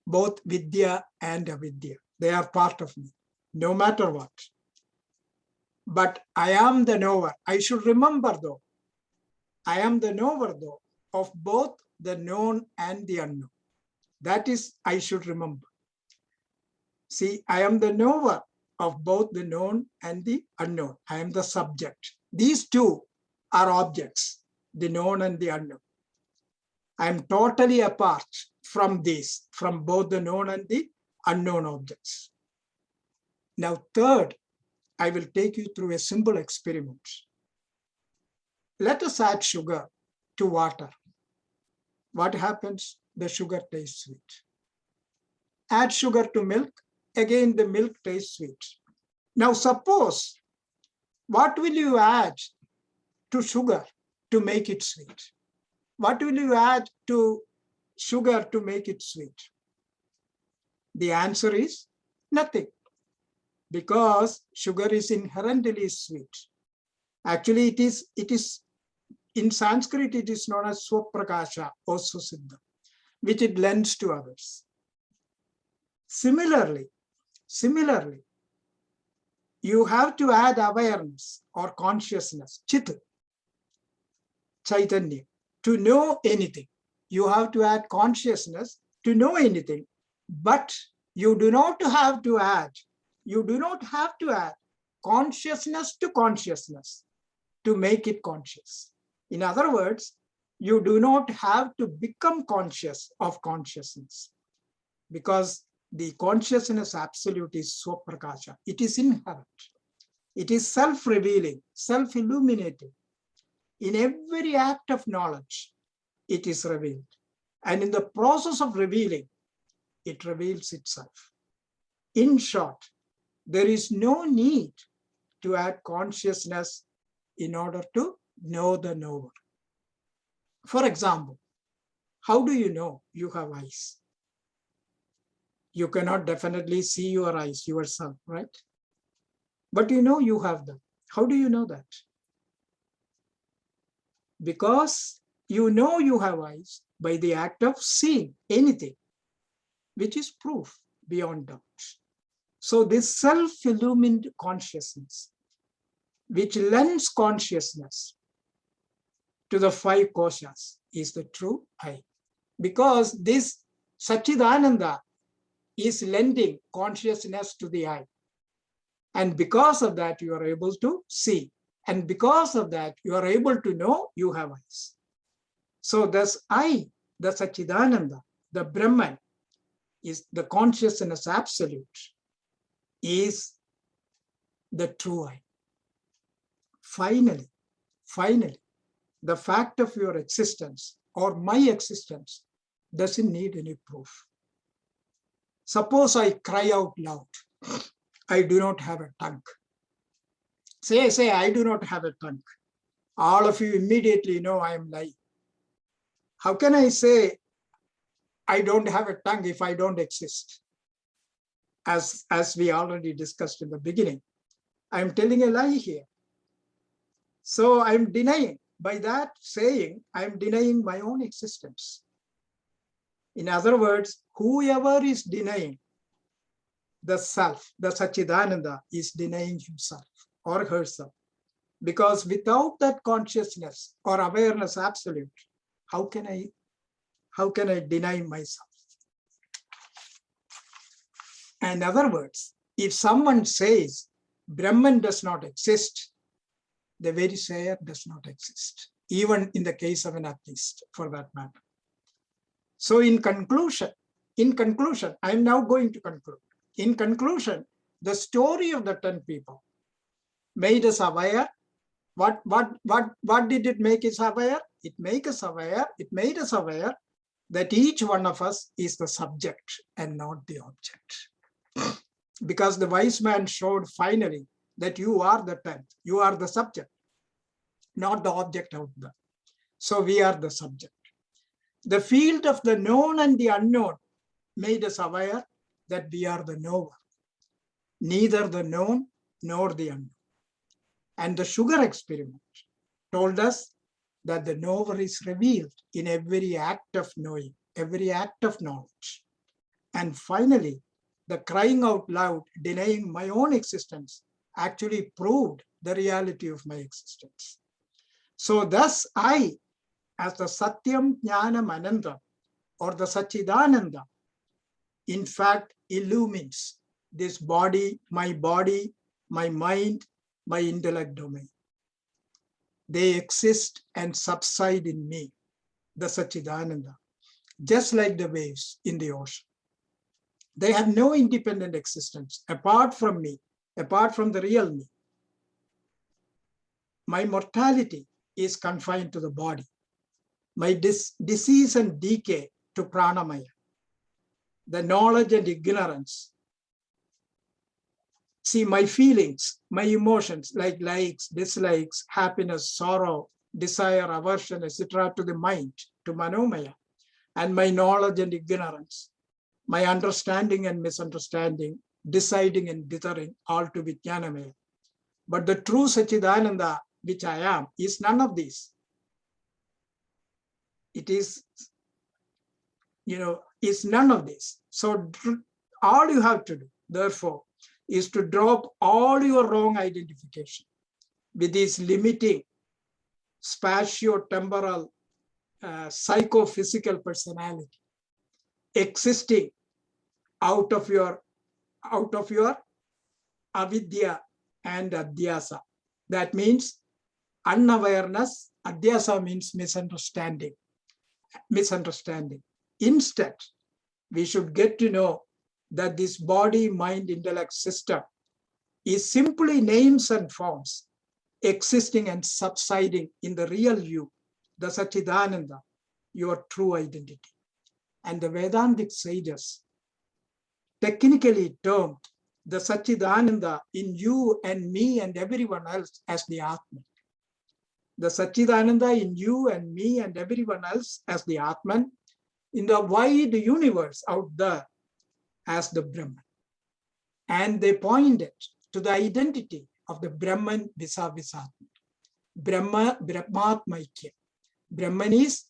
Both vidya and avidya. They are part of me, no matter what. But I am the knower. I should remember though, I am the knower though of both the known and the unknown. That is, I should remember. See, I am the knower of both the known and the unknown. I am the subject. These two are objects, the known and the unknown. I am totally apart from these, from both the known and the unknown objects. Now, third, I will take you through a simple experiment. Let us add sugar to water. What happens? The sugar tastes sweet. Add sugar to milk, again the milk tastes sweet. Now suppose, what will you add to sugar to make it sweet? What will you add to sugar to make it sweet? The answer is nothing, because sugar is inherently sweet. Actually, it is in Sanskrit, it is known as swaprakasha or susiddha, which it lends to others. Similarly, you have to add awareness or consciousness, chit, chaitanya, to know anything. You have to add consciousness to know anything, but you do not have to add consciousness to consciousness to make it conscious. In other words, you do not have to become conscious of consciousness, because the consciousness absolute is swaprakasha. It is inherent. It is self-revealing, self-illuminating. In every act of knowledge, it is revealed. And in the process of revealing, it reveals itself. In short, there is no need to add consciousness in order to know the knower. For example, how do you know you have eyes? You cannot definitely see your eyes yourself, right? But you know you have them. How do you know that? Because you know you have eyes by the act of seeing anything, which is proof beyond doubt. So this self-illumined consciousness, which lends consciousness to the five koshas, is the true I. Because this Satchidananda is lending consciousness to the I. And because of that, you are able to see. And because of that, you are able to know you have eyes. So thus I, the Satchidananda, the Brahman, is the consciousness absolute, is the true I. Finally, the fact of your existence or my existence doesn't need any proof. Suppose I cry out loud, I do not have a tongue. Say, I do not have a tongue. All of you immediately know I am lying. How can I say I don't have a tongue if I don't exist? As we already discussed in the beginning, I'm telling a lie here. So I'm denying, by that saying, I'm denying my own existence. In other words, whoever is denying the self, the Satchidananda, is denying himself or herself. Because without that consciousness or awareness absolute, how can I deny myself? In other words, if someone says Brahman does not exist, the very sayer does not exist, even in the case of an atheist, for that matter. So in conclusion, I am now going to conclude. In conclusion, the story of the 10 people made us aware. What did it make us aware? It made us aware that each one of us is the subject and not the object. Because the wise man showed finally that you are the 10th, you are the subject, not the object out there. So we are the subject. The field of the known and the unknown made us aware that we are the knower, neither the known nor the unknown. And the sugar experiment told us that the knower is revealed in every act of knowing, every act of knowledge. And finally, the crying out loud, denying my own existence, actually proved the reality of my existence. So thus I, as the Satyam Jnanam Anandam, or the Satchidananda, in fact illumines this body, my mind, my intellect domain. They exist and subside in me, the Satchidananda, just like the waves in the ocean. They have no independent existence apart from me, apart from the real me. My mortality is confined to the body. My disease and decay to pranamaya. The knowledge and ignorance. See, my feelings, my emotions like likes, dislikes, happiness, sorrow, desire, aversion, etc. to the mind, to manomaya. And my knowledge and ignorance, my understanding and misunderstanding, deciding and dithering, all to Vijnanamaya. But the true Satchidananda, which I am, is none of these. It is, is none of this. So all you have to do, therefore, is to drop all your wrong identification with this limiting spatio-temporal psychophysical personality existing out of your avidya and adhyasa. That means unawareness. Adhyasa means misunderstanding. Instead, we should get to know that this body, mind, intellect system is simply names and forms existing and subsiding in the real you, the Satchidananda, your true identity. And the Vedantic sages technically termed the Satchidananda in you and me and everyone else as the Atman. The Satchidananda in you and me and everyone else as the Atman, in the wide universe out there as the Brahman. And they pointed to the identity of the Brahman vis-a-vis Atman. Brahmatmaikya. Brahman is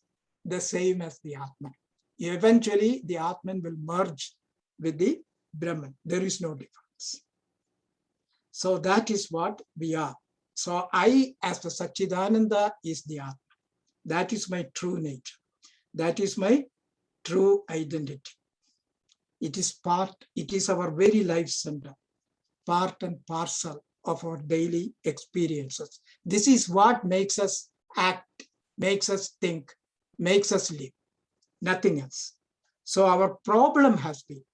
the same as the Atman. Eventually, the Atman will merge with the Brahman. There is no difference. So that is what we are. So I, as the Satchidananda, is the Atman. That is my true nature. That is my true identity. It is our very life center, part and parcel of our daily experiences. This is what makes us act, makes us think, makes us live, nothing else. So our problem has been,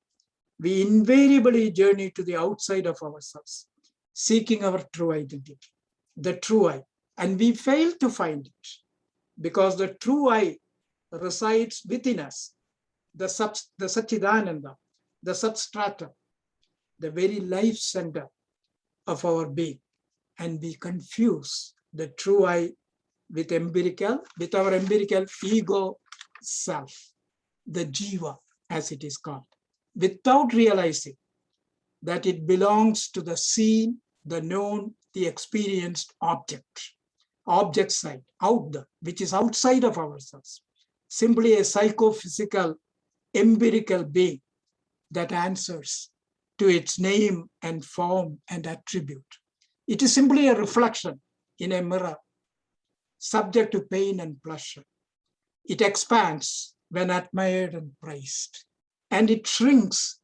we invariably journey to the outside of ourselves, seeking our true identity, the true I, and we fail to find it because the true I resides within us, the Satchidananda, the substratum, the very life center of our being. And we confuse the true I with our empirical ego self, the jiva, as it is called, without realizing that it belongs to the seen, the known, the experienced object side, out there, which is outside of ourselves, simply a psychophysical, empirical being that answers to its name and form and attribute. It is simply a reflection in a mirror, subject to pain and pleasure. It expands when admired and praised, and it shrinks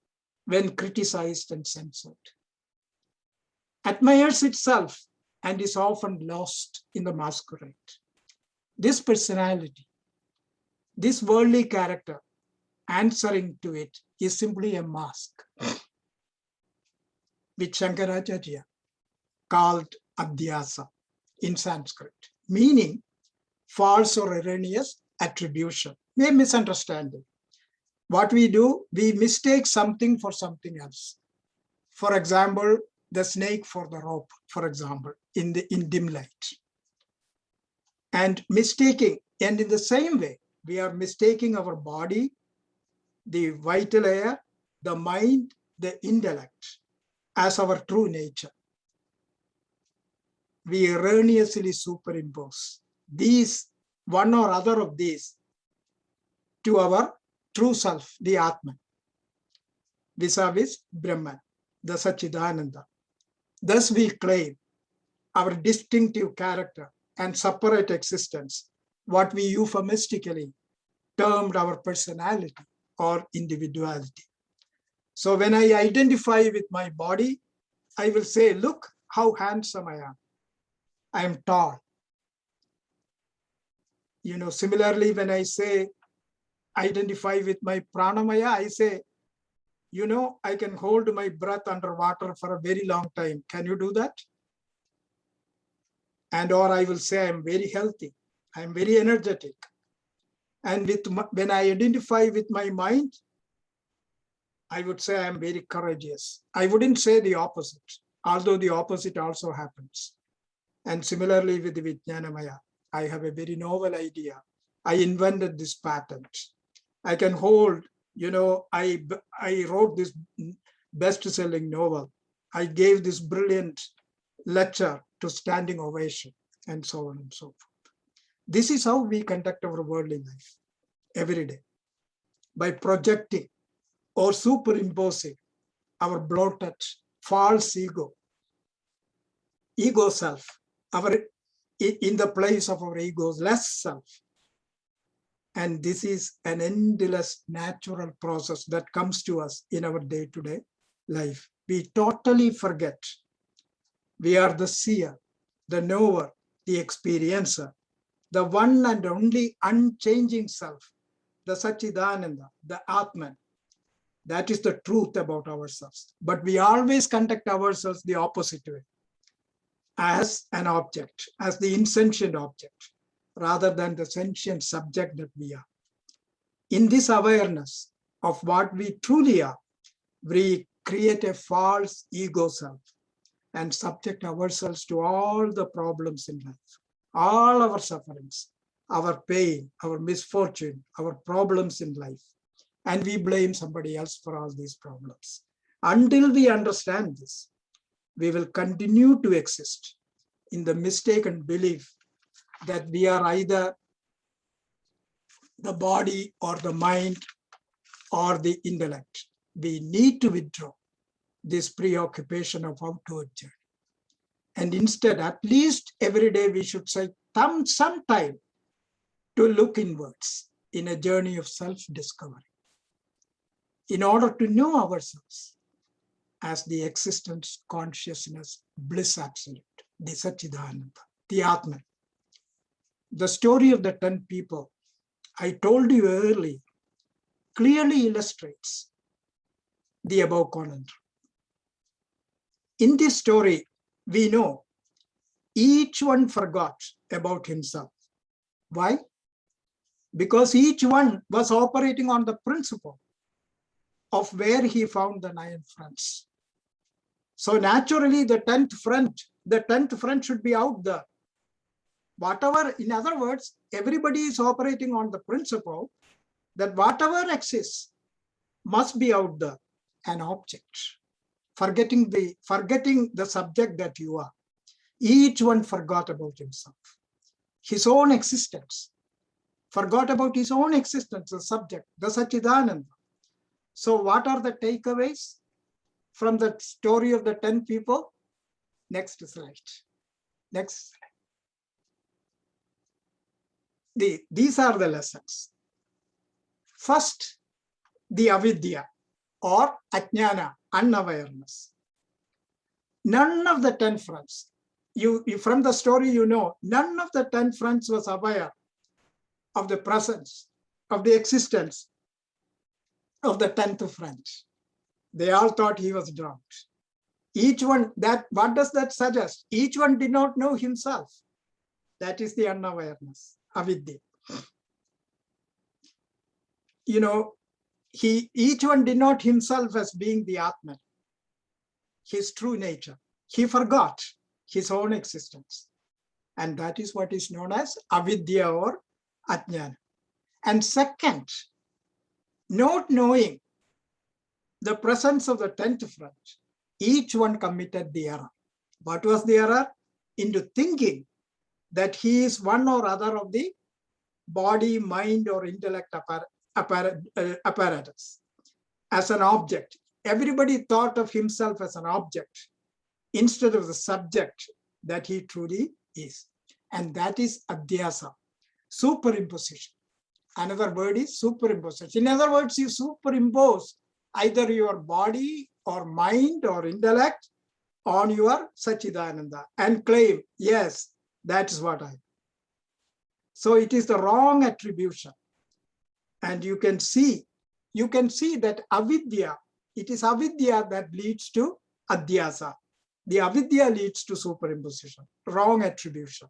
when criticized and censored. Admires itself and is often lost in the masquerade. This personality, this worldly character, answering to it is simply a mask, which Shankaracharya called adhyasa in Sanskrit, meaning false or erroneous attribution, a misunderstanding. What we do, we mistake something for something else. For example, the snake for the rope, for example, in dim light. And mistaking And in the same way, we are mistaking our body, the vital air, the mind, the intellect as our true nature. We erroneously superimpose these, one or other of these, to our true self, the Atman, vis-a-vis Brahman, the Satchidananda. Thus we claim our distinctive character and separate existence, what we euphemistically termed our personality or individuality. So when I identify with my body, I will say, look how handsome I am. I am tall. Similarly, when I say identify with my pranamaya, I say, I can hold my breath underwater for a very long time. Can you do that? And or I will say I'm very healthy. I'm very energetic. And when I identify with my mind, I would say I'm very courageous. I wouldn't say the opposite, although the opposite also happens. And similarly with the Vijnanamaya, I have a very novel idea. I invented this patent. I can hold, I wrote this best-selling novel. I gave this brilliant lecture to standing ovation, and so on and so forth. This is how we conduct our worldly life every day, by projecting or superimposing our bloated, false ego self, in the place of our ego's less self. And this is an endless natural process that comes to us in our day-to-day life. We totally forget we are the seer, the knower, the experiencer, the one and only unchanging self, the Satchidananda, the Atman. That is the truth about ourselves. But we always conduct ourselves the opposite way, as an object, as the insentient object, rather than the sentient subject that we are. In this awareness of what we truly are, we create a false ego self and subject ourselves to all the problems in life, all our sufferings, our pain, our misfortune, our problems in life. And we blame somebody else for all these problems. Until we understand this, we will continue to exist in the mistaken belief that we are either the body or the mind or the intellect. We need to withdraw this preoccupation of outward journey. And instead, at least every day, we should say some time to look inwards in a journey of self-discovery, in order to know ourselves as the existence, consciousness, bliss absolute, the Satchidananda, the Atman. The story of the 10 people I told you earlier clearly illustrates the above conundrum. In this story, we know each one forgot about himself. Why? Because each one was operating on the principle of where he found the 9 friends. So naturally, the 10th friend should be out there. Whatever, in other words, everybody is operating on the principle that whatever exists must be out there, an object. Forgetting the subject that you are. Each one forgot about himself, his own existence, forgot about his own existence, the subject, the Satchidananda. So what are the takeaways from the story of the 10 people? Next slide. Next slide. These are the lessons. First, the avidya or ajnana, unawareness. None of the 10 friends, from the story you know, none of the 10 friends was aware of the presence, of the existence of the 10th friend. They all thought he was drunk. Each one, what does that suggest? Each one did not know himself. That is the unawareness, avidya. Each one did not himself as being the Atman, his true nature. He forgot his own existence. And that is what is known as avidya or Ajnana. And second, not knowing the presence of the 10th friend, each one committed the error. What was the error? Into thinking that he is one or other of the body, mind, or intellect apparatus as an object. Everybody thought of himself as an object instead of the subject that he truly is. And that is adhyasa, superimposition. Another word is superimposition. In other words, you superimpose either your body or mind or intellect on your Sachidananda and claim, yes, that is what I am. So it is the wrong attribution. And you can see that avidya, it is avidya that leads to adhyasa. The avidya leads to superimposition, wrong attribution.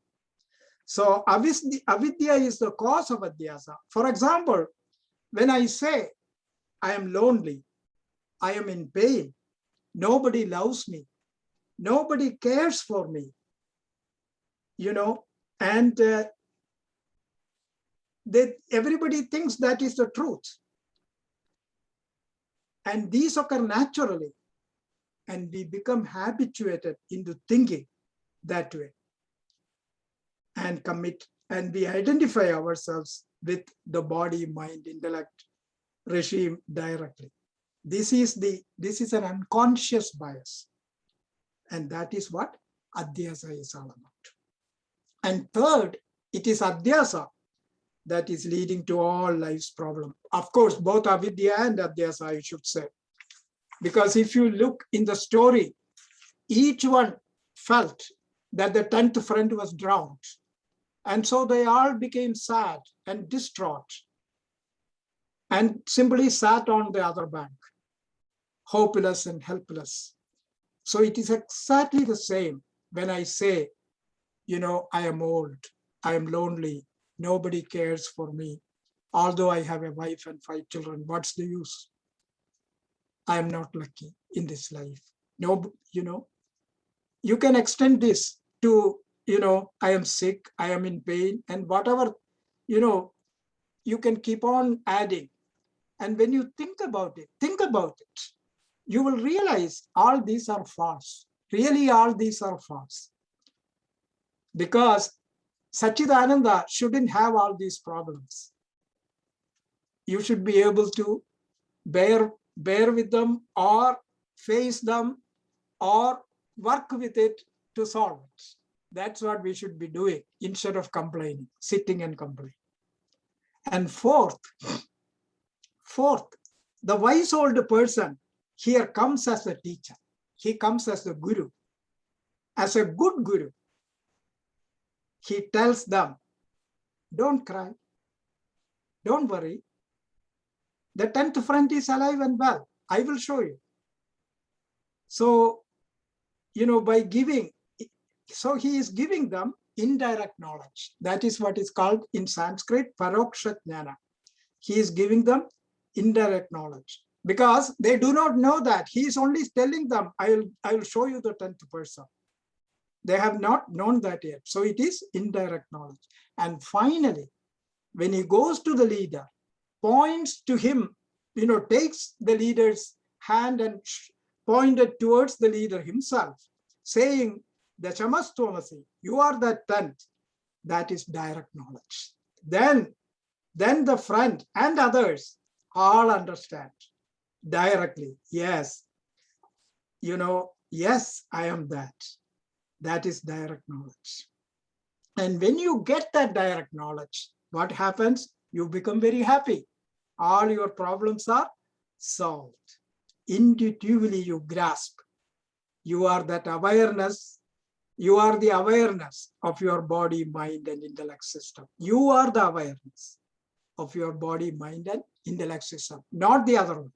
So avidya is the cause of adhyasa. For example, when I say I am lonely, I am in pain, nobody loves me, nobody cares for me, and everybody thinks that is the truth. And these occur naturally. And we become habituated into thinking that way and commit, and we identify ourselves with the body, mind, intellect regime directly. This is an unconscious bias. And that is what adhyasa is all about. And third, it is adhyasa that is leading to all life's problems. Of course, both avidya and adhyasa, I should say. Because if you look in the story, each one felt that the 10th friend was drowned. And so they all became sad and distraught and simply sat on the other bank, hopeless and helpless. So it is exactly the same when I say, I am old, I am lonely, nobody cares for me. Although I have a wife and 5 children, what's the use? I am not lucky in this life. No, you can extend this to, I am sick, I am in pain, and whatever, you can keep on adding. And when you think about it, you will realize all these are false. Really, all these are false. Because Sachidananda shouldn't have all these problems. You should be able to bear with them or face them or work with it to solve it. That's what we should be doing instead of complaining, sitting and complaining. And fourth, the wise old person here comes as a teacher. He comes as a guru, as a good guru. He tells them, don't cry, don't worry. The 10th friend is alive and well. I will show you. So, by giving, so he is giving them indirect knowledge. That is what is called in Sanskrit, paroksha jnana. He is giving them indirect knowledge because they do not know that. He is only telling them, I will show you the 10th person. They have not known that yet. So it is indirect knowledge. And finally, when he goes to the leader, points to him, takes the leader's hand and pointed towards the leader himself, saying, Dachamastwamasi, you are that 10th. That is direct knowledge. Then the friend and others all understand directly. Yes, yes, I am that. That is direct knowledge. And when you get that direct knowledge, what happens? You become very happy. All your problems are solved. Intuitively you grasp. You are that awareness. You are the awareness of your body, mind, and intellect system. You are the awareness of your body, mind, and intellect system, not the other one.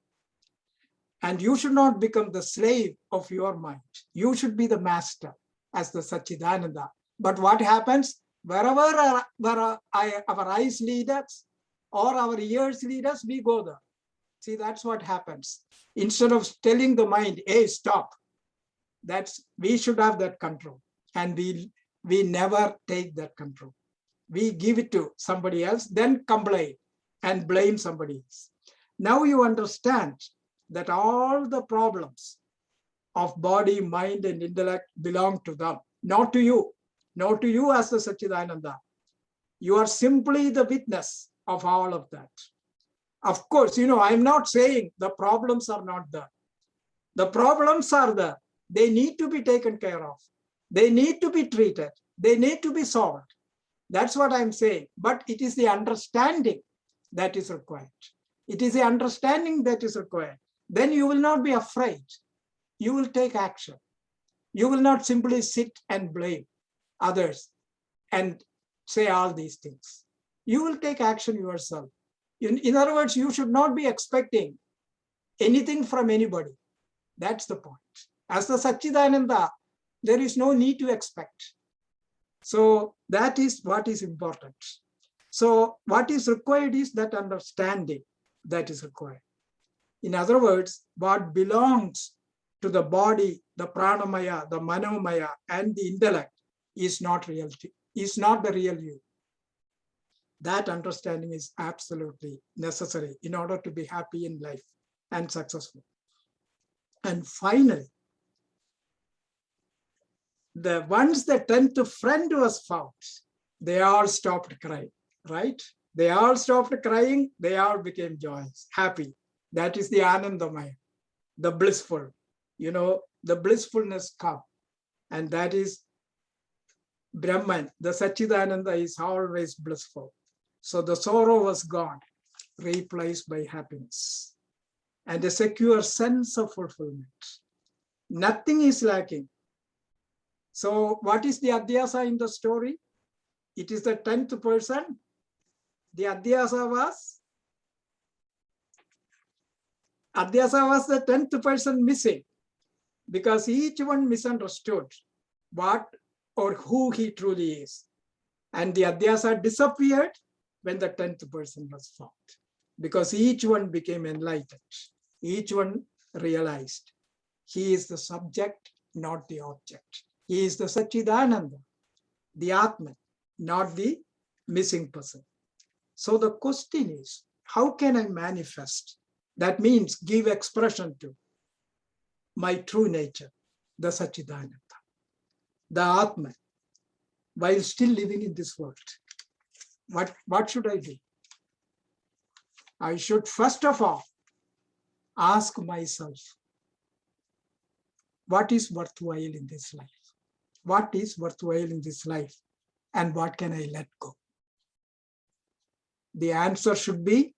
And you should not become the slave of your mind. You should be the master as the Sachidananda. But what happens? Wherever our eyes lead us or our ears lead us, we go there. See, that's what happens. Instead of telling the mind, hey, stop. We should have that control. And we never take that control. We give it to somebody else, then complain and blame somebody else. Now you understand that all the problems of body, mind, and intellect belong to them, not to you, not to you as the Satchidananda. You are simply the witness of all of that. Of course, I'm not saying the problems are not there. The problems are there. They need to be taken care of. They need to be treated. They need to be solved. That's what I'm saying. But it is the understanding that is required. It is the understanding that is required. Then you will not be afraid. You will take action. You will not simply sit and blame others and say all these things. You will take action yourself. In other words, you should not be expecting anything from anybody. That's the point. As the Satchidananda, there is no need to expect. So that is what is important. So what is required is that understanding that is required. In other words, what belongs to the body, the pranamaya, the manomaya, and the intellect is not reality, is not the real you. That understanding is absolutely necessary in order to be happy in life and successful. And finally, once the 10th friend was found, they all stopped crying, right? They all stopped crying. They all became joyous, happy. That is the Anandamaya, the blissful. The blissfulness come. And that is Brahman. The Satchidananda is always blissful. So the sorrow was gone, replaced by happiness and a secure sense of fulfillment. Nothing is lacking. So what is the adhyasa in the story? It is the 10th person. The adhyasa was the 10th person missing, because each one misunderstood what or who he truly is. And the adhyasa disappeared when the 10th person was found, because each one became enlightened. Each one realized he is the subject, not the object. He is the Satchidananda, the Atman, not the missing person. So the question is, how can I manifest? That means give expression to my true nature, the Satchidananda, the Atman, while still living in this world. What should I do? I should first of all ask myself, what is worthwhile in this life? What is worthwhile in this life? And what can I let go? The answer should be,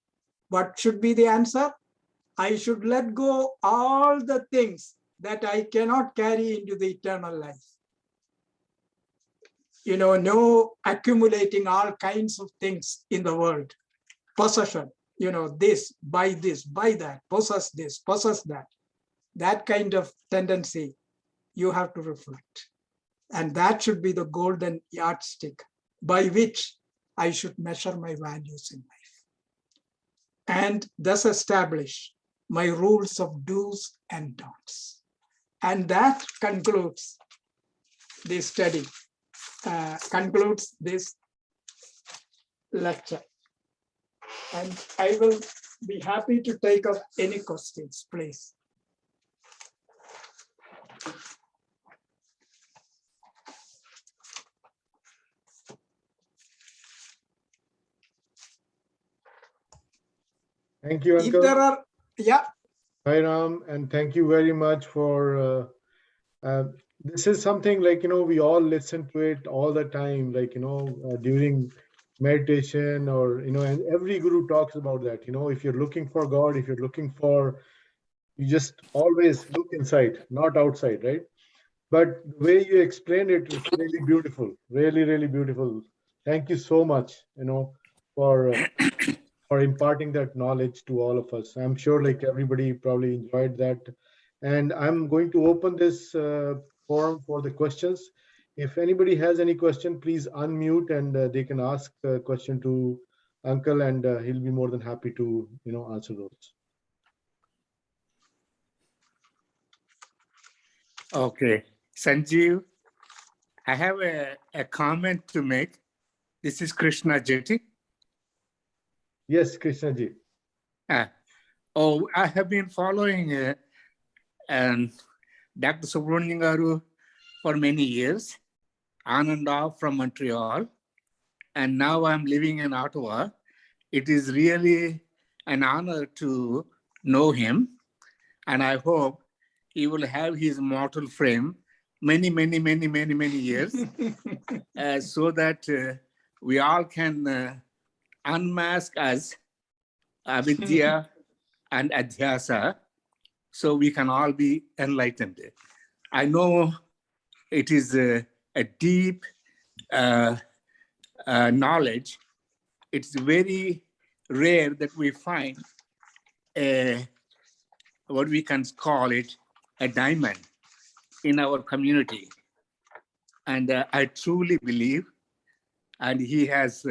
what should be the answer? I should let go all the things that I cannot carry into the eternal life. No accumulating all kinds of things in the world. Possession, this, buy that, possess this, possess that. That kind of tendency, you have to reflect. And that should be the golden yardstick by which I should measure my values in life. And thus establish my rules of do's and don'ts. And that concludes this study, concludes this lecture. And I will be happy to take up any questions, please. Thank you, If Uncle. there are, yeah. Hi, Ram, and thank you very much for this is something like, we all listen to it all the time, like, during meditation or, and every guru talks about that, if you're looking for God, if you're looking for, you just always look inside, not outside, right? But the way you explained it is really beautiful, really, really beautiful. Thank you so much, for imparting that knowledge to all of us. I'm sure like everybody probably enjoyed that. And I'm going to open this forum for the questions. If anybody has any question, please unmute and they can ask a question to Uncle, and he'll be more than happy to, answer those. Okay, Sanjeev, I have a comment to make. This is Krishna Jetty. Yes, Krishna ji. Oh, I have been following Dr. Subramanian Garu for many years, on and off from Montreal. And now I'm living in Ottawa. It is really an honor to know him. And I hope he will have his mortal frame many years so that we all can unmask us avidya and adhyasa, so we can all be enlightened. I know it is a deep knowledge. It's very rare that we find what we can call it a diamond in our community. And I truly believe, and he has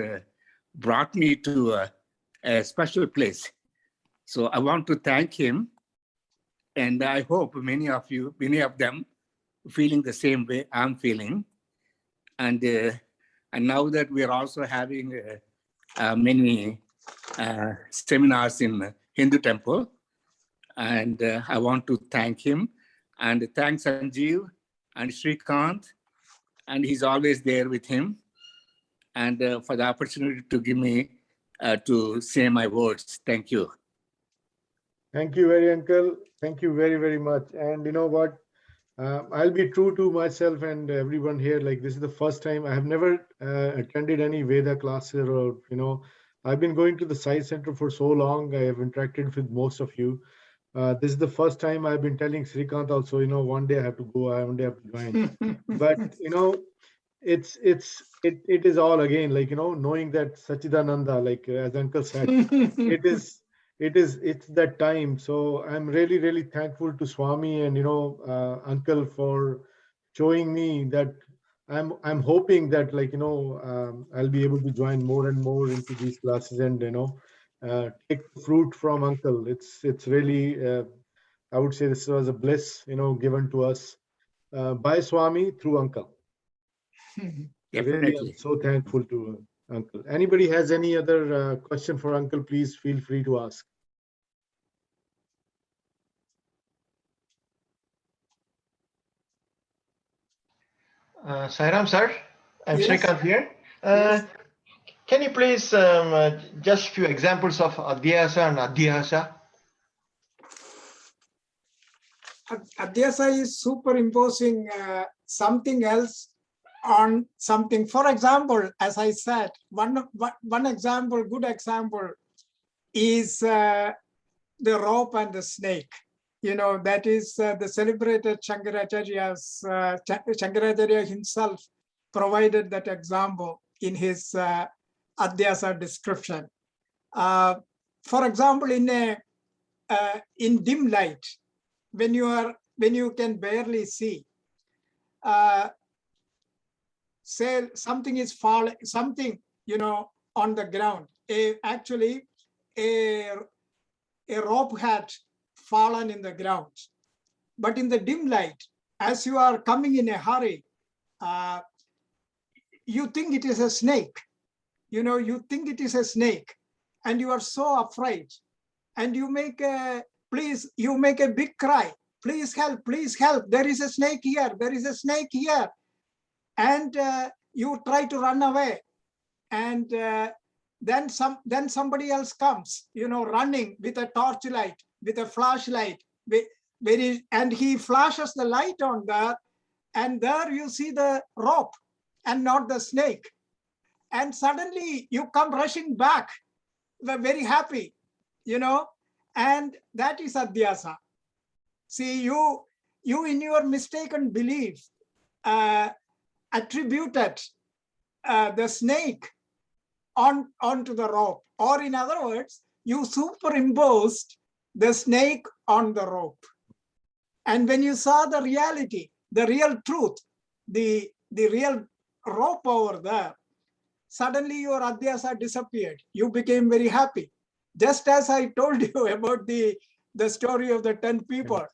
brought me to a special place. So I want to thank him. And I hope many of them feeling the same way I'm feeling. And now that we're also having many seminars in Hindu temple, and I want to thank him and thank Sanjeev and Srikant, and he's always there with him, and for the opportunity to give me to say my words. Thank you. Thank you very, uncle. Thank you very much. And you know what? I'll be true to myself and everyone here. Like, this is the first time. I have never attended any Veda classes, or I've been going to the Sai Center for so long. I have interacted with most of you. This is the first time I've been telling Srikant also, one day I have to go, one day I have to join. But it is all again, like, knowing that Sachidananda, like as uncle said, it's that time. So I'm really thankful to Swami and uncle for showing me that. I'm hoping that, like, I'll be able to join more and more into these classes and take fruit from uncle. It's really I would say this was a bliss given to us by Swami through uncle. Really, I'm so thankful to uncle. Anybody has any other question for uncle, please feel free to ask. Sairam sir, I'm Yes. Srikant here. Yes. Can you please just few examples of adhyasa and adhyasa? Adhyasa is superimposing something else on something. For example, as I said, one example, good example, is the rope and the snake. That is the celebrated Shankaracharya himself provided that example in his Adhyasa description. For example, in dim light, when you can barely see, say something is falling, something on the ground. Actually, a rope had fallen in the ground. But in the dim light, as you are coming in a hurry, you think it is a snake. You think it is a snake, and you are so afraid, and you make a big cry. Please help! Please help! There is a snake here! There is a snake here! And you try to run away, and then somebody else comes, running with a torchlight, with a flashlight, and he flashes the light on there, and there you see the rope and not the snake. And suddenly you come rushing back, very happy, and that is adhyasa. See, you in your mistaken belief attributed the snake onto the rope, or in other words, you superimposed the snake on the rope. And when you saw the reality, the real truth, the real rope over there, suddenly your adhyasa disappeared. You became very happy. Just as I told you about the story of the 10 people.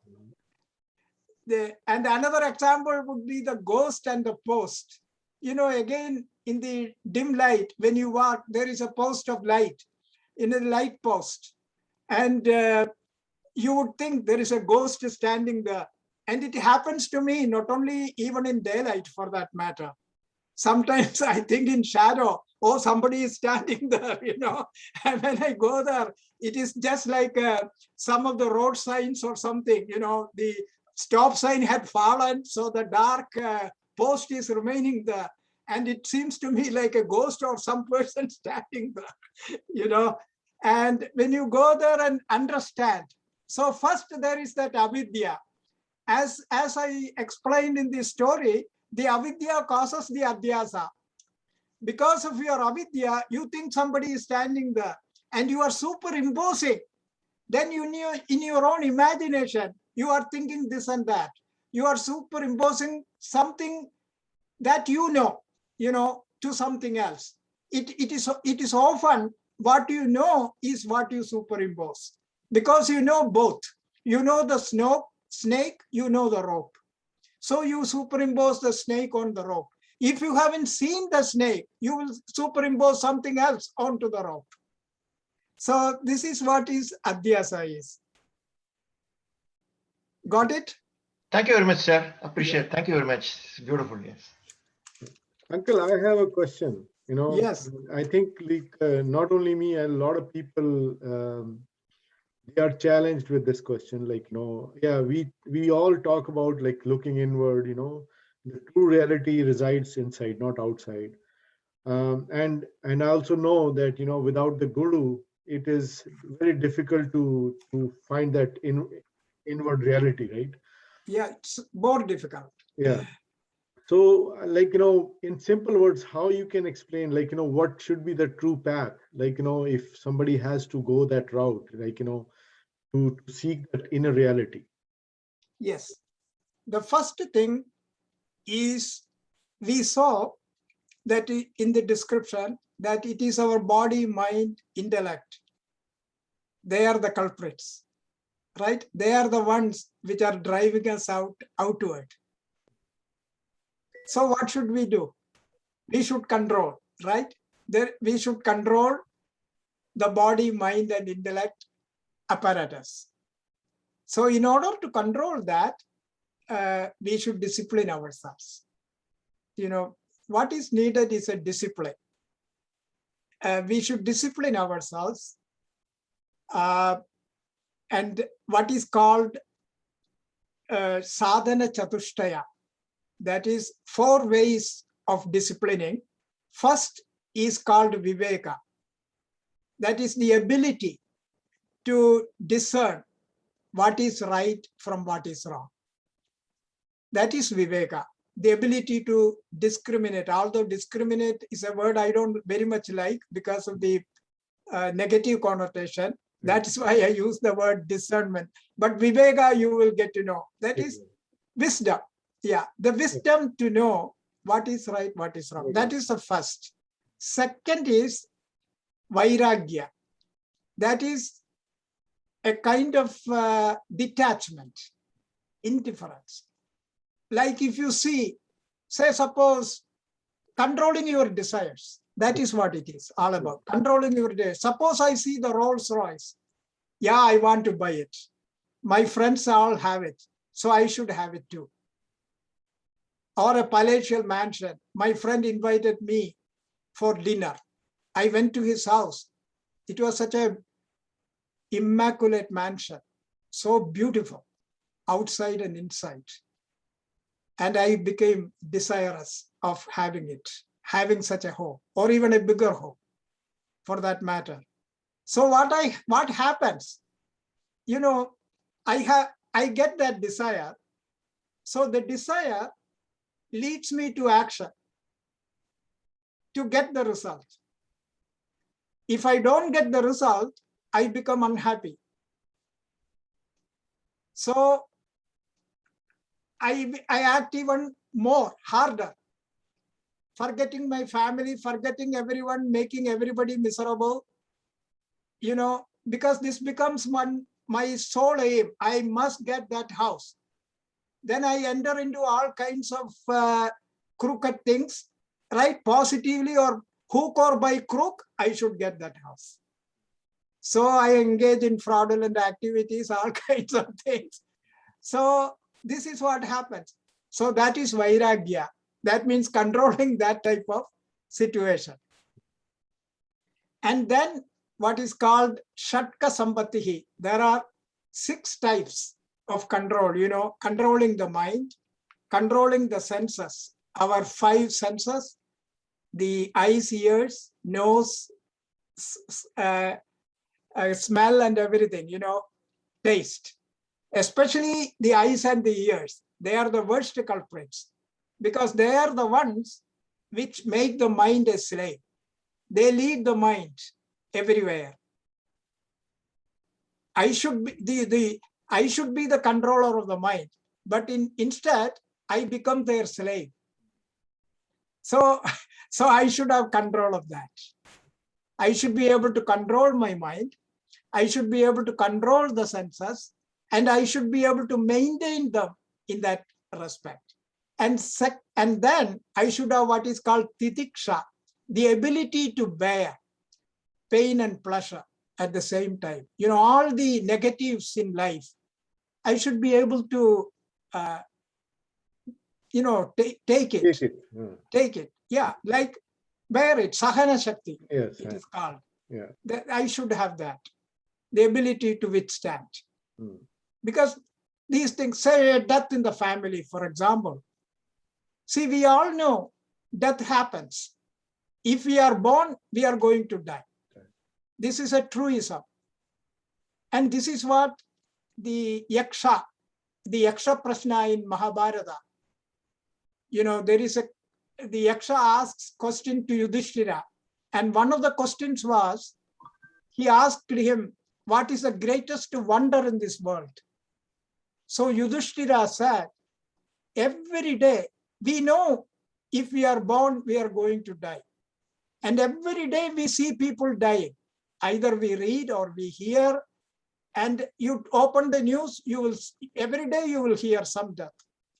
And another example would be the ghost and the post. again, in the dim light, when you walk, there is a post of light, in a light post. And you would think there is a ghost standing there. And it happens to me, not only even in daylight for that matter. Sometimes I think in shadow, oh, somebody is standing there, And when I go there, it is just like some of the road signs or something, the stop sign had fallen, so the dark post is remaining there. And it seems to me like a ghost or some person standing there, And when you go there and understand, so first there is that avidya. As I explained in this story, the avidya causes the adhyasa. Because of your avidya, you think somebody is standing there and you are superimposing. Then in your own imagination, you are thinking this and that. You are superimposing something that you know, to something else. It is often what you know is what you superimpose. Because you know both. You know the snake, you know the rope. So you superimpose the snake on the rope. If you haven't seen the snake, you will superimpose something else onto the rope. So this is what is adhyasa is. Got it? Thank you very much, sir. Appreciate it. Thank you very much. It's beautiful, yes. Uncle, I have a question. Yes. I think not only me, a lot of people, they are challenged with this question. We all talk about looking inward, the true reality resides inside, not outside. And I also know that, without the guru, it is very difficult to find that inward reality, right? Yeah, it's more difficult. Yeah. So, in simple words, how you can explain, what should be the true path? If somebody has to go that route, to seek that inner reality. Yes. The first thing is we saw that in the description that it is our body, mind, intellect. They are the culprits, right? They are the ones which are driving us outward. So what should we do? We should control, right? We should control the body, mind, and intellect apparatus. So in order to control that, we should discipline ourselves. What is needed is a discipline. We should discipline ourselves. And what is called sadhana chatushtaya, that is 4 ways of disciplining. First is called viveka. That is the ability to discern what is right from what is wrong. That is viveka, the ability to discriminate. Although discriminate is a word I don't very much like because of the negative connotation. That is why I use the word discernment. But viveka, you will get to know. That is wisdom. Yeah, the wisdom to know what is right, what is wrong. That is the first. Second is vairagya. That is a kind of detachment, indifference. Like if you see, say suppose, controlling your desires. That is what it is all about, controlling your desires. Suppose I see the Rolls Royce. Yeah, I want to buy it. My friends all have it, so I should have it too. Or a palatial mansion. My friend invited me for dinner. I went to his house. It was such a immaculate mansion, so beautiful, outside and inside. And I became desirous of having it, having such a home, or even a bigger home, for that matter. So what happens? I get that desire. So the desire leads me to action to get the result. If I don't get the result, I become unhappy. So I act even more, harder, forgetting my family, forgetting everyone, making everybody miserable, because this becomes my sole aim. I must get that house. Then I enter into all kinds of crooked things right? Positively or hook or by crook, I should get that house. So I engage in fraudulent activities, all kinds of things. So this is what happens. So that is vairagya. That means controlling that type of situation. And then what is called shatka sampattihi. There are 6 types of control, you know, controlling the mind, controlling the senses, our 5 senses, the eyes, ears, nose, smell and everything, you know, taste, especially the eyes and the ears. They are the worst culprits because they are the ones which make the mind a slave. They lead the mind everywhere. I should be I should be the controller of the mind, but instead I become their slave. So I should have control of that. I should be able to control my mind. I should be able to control the senses, and I should be able to maintain them in that respect. And then I should have what is called titiksha, the ability to bear pain and pleasure at the same time. You know, all the negatives in life, I should be able to, you know, take it. Take it. Take it. Yeah, like bear it. Sahana Shakti, Yes. it is called. Yeah. That I should have that, the ability to withstand. Because these things, say death in the family, for example. See, we all know death happens. If we are born, we are going to die. This is a truism. And this is what the Yaksha Prashna in Mahabharata, you know, there is the Yaksha asks question to Yudhishthira. And one of the questions was, he asked him, what is the greatest wonder in this world? So Yudhishthira said, every day we know if we are born, we are going to die. And every day we see people dying. Either we read or we hear, and you open the news, you will, every day you will hear some death,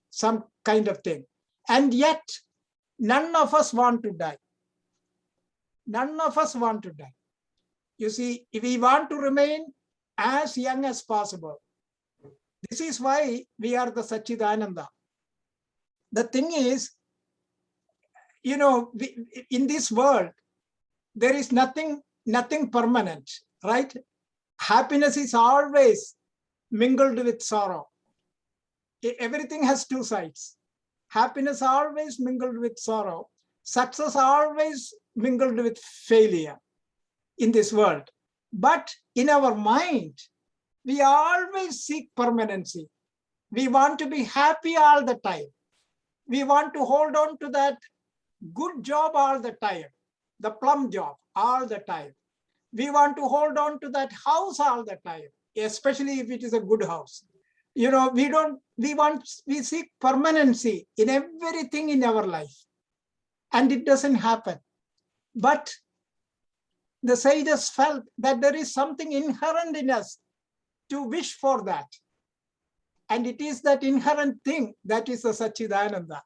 some kind of thing. And yet, none of us want to die. None of us want to die. You see, if we want to remain as young as possible, this is why we are the Satchidananda. The thing is, you know, in this world, there is nothing permanent, right? Happiness is always mingled with sorrow. Everything has 2 sides. Happiness always mingled with sorrow. Success always mingled with failure in this world. But in our mind, we always seek permanency. We want to be happy all the time. We want to hold on to that good job all the time, the plum job all the time. We want to hold on to that house all the time, especially if it is a good house. You know, we seek permanency in everything in our life, and it doesn't happen. But the sages felt that there is something inherent in us to wish for that. And it is that inherent thing that is the Satchidananda.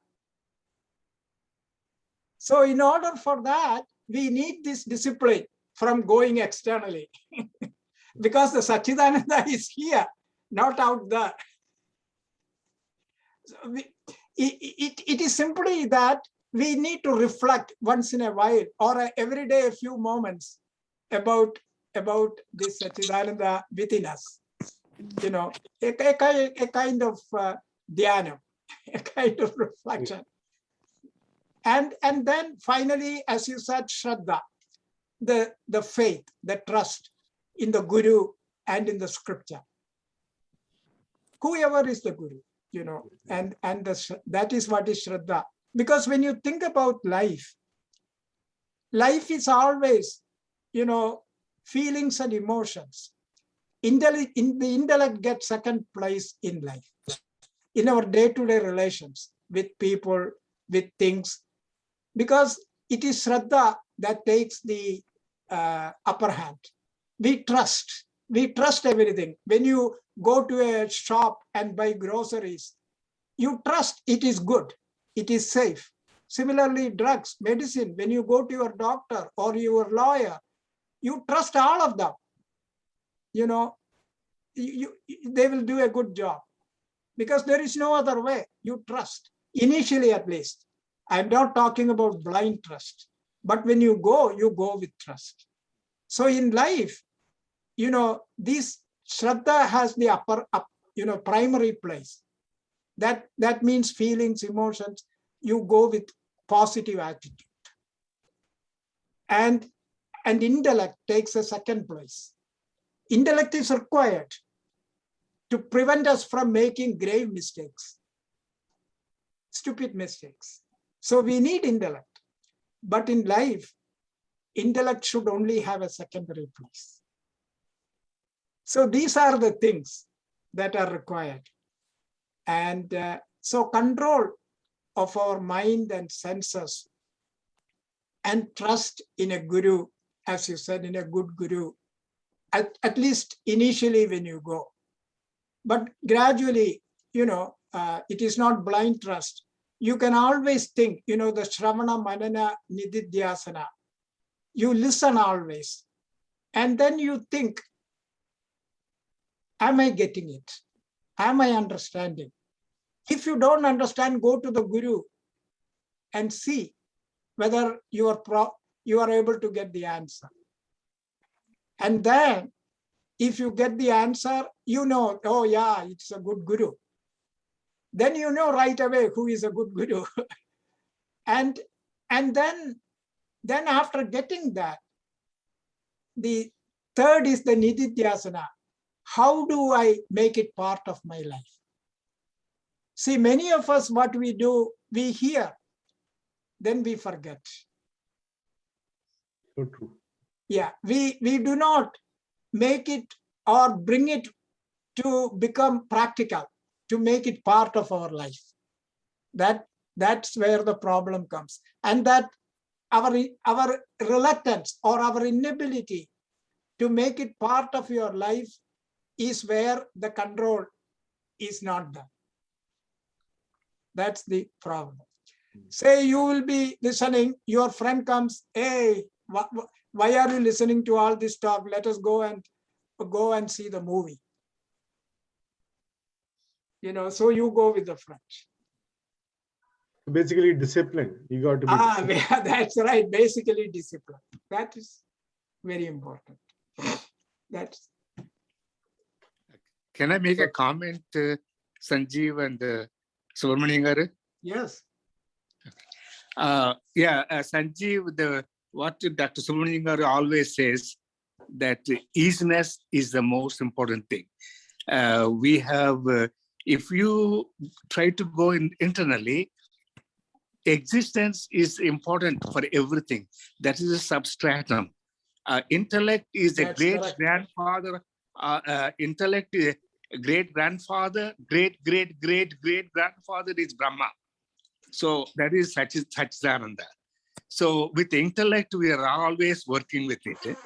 So in order for that, we need this discipline from going externally because the Satchidananda is here, not out there. So it is simply that we need to reflect once in a while or every day a few moments about this Satchidananda within us. You know, a kind of dhyana, a kind of reflection. And then finally, as you said, Shraddha, the faith, the trust in the Guru and in the scripture. Whoever is the Guru, you know, and that is what is Shraddha. Because when you think about life is always, you know, feelings and emotions. The intellect gets second place in life, in our day-to-day relations with people, with things, because it is Shraddha that takes the upper hand. We trust everything. When you go to a shop and buy groceries, you trust it is good, it is safe. Similarly, drugs, medicine, when you go to your doctor or your lawyer, you trust all of them. You know, they will do a good job because there is no other way. You trust, initially at least. I'm not talking about blind trust, but when you go with trust. So in life, you know, this Shraddha has the primary place. That means feelings, emotions. You go with positive attitude. And intellect takes a second place. Intellect is required to prevent us from making grave mistakes, stupid mistakes. So we need intellect. But in life, intellect should only have a secondary place. So these are the things that are required. And so control of our mind and senses and trust in a guru, as you said, in a good guru, at least initially when you go. But gradually, you know, it is not blind trust. You can always think, you know, the Shravana, Manana, Nididhyasana. You listen always. And then you think, am I getting it? Am I understanding? If you don't understand, go to the guru and see whether you are able to get the answer. And then if you get the answer, you know, oh yeah, it's a good guru. Then you know right away who is a good guru. and then after getting that, the third is the Nididhyasana. How do I make it part of my life? See, many of us, what we do, we hear, then we forget. So true. Yeah, we do not make it or bring it to become practical, to make it part of our life. That's where the problem comes. And that our reluctance or our inability to make it part of your life is where the control is not done. That's the problem. Say you will be listening, your friend comes, hey, why are you listening to all this talk? Let us go and see the movie. You know, so you go with the friend. Basically, discipline. You got to be. Yeah, that's right. Basically, discipline. That is very important. Can I make a comment, Sanjeev and Subramanian garu? Yes. Sanjeev, what Dr. Subramanian garu always says, that easiness is the most important thing. We have, if you try to go internally, existence is important for everything. That is a substratum. Intellect is a great grandfather. Intellect is a great grandfather. Great grandfather is Brahma. So that is Satchidananda. So with intellect, we are always working with it.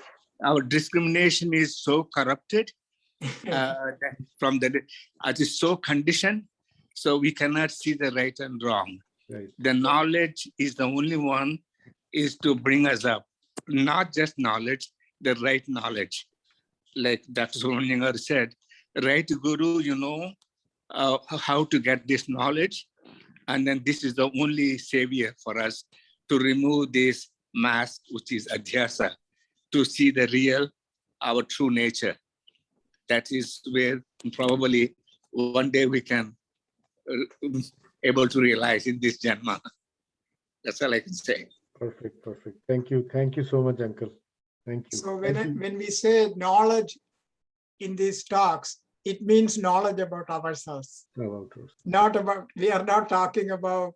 Our discrimination is so corrupted, it is so conditioned, so we cannot see the right and wrong. Right. The knowledge is the only one is to bring us up. Not just knowledge, the right knowledge. Like Dr. Subramanian said, right guru, you know how to get this knowledge. And then this is the only savior for us to remove this mask, which is adhyasa, to see the real, our true nature. That is where probably one day we can able to realize in this Janma. That's all I can say. Perfect. Thank you so much, Uncle. Thank you. So when we say knowledge in these talks, it means knowledge about ourselves. Not about, we are not talking about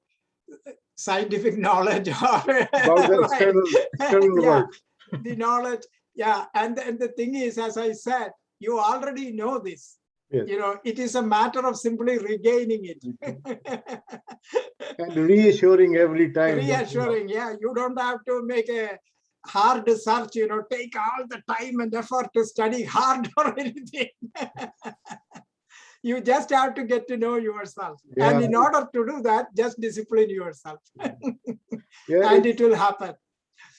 scientific knowledge or about the external world. The knowledge. Yeah, and the thing is, as I said, you already know this. Yes. You know, it is a matter of simply regaining it. And reassuring every time. Reassuring, yeah. You don't have to make a hard search, you know, take all the time and effort to study hard or anything. You just have to get to know yourself. And in order to do that, just discipline yourself. Yeah, and it will happen.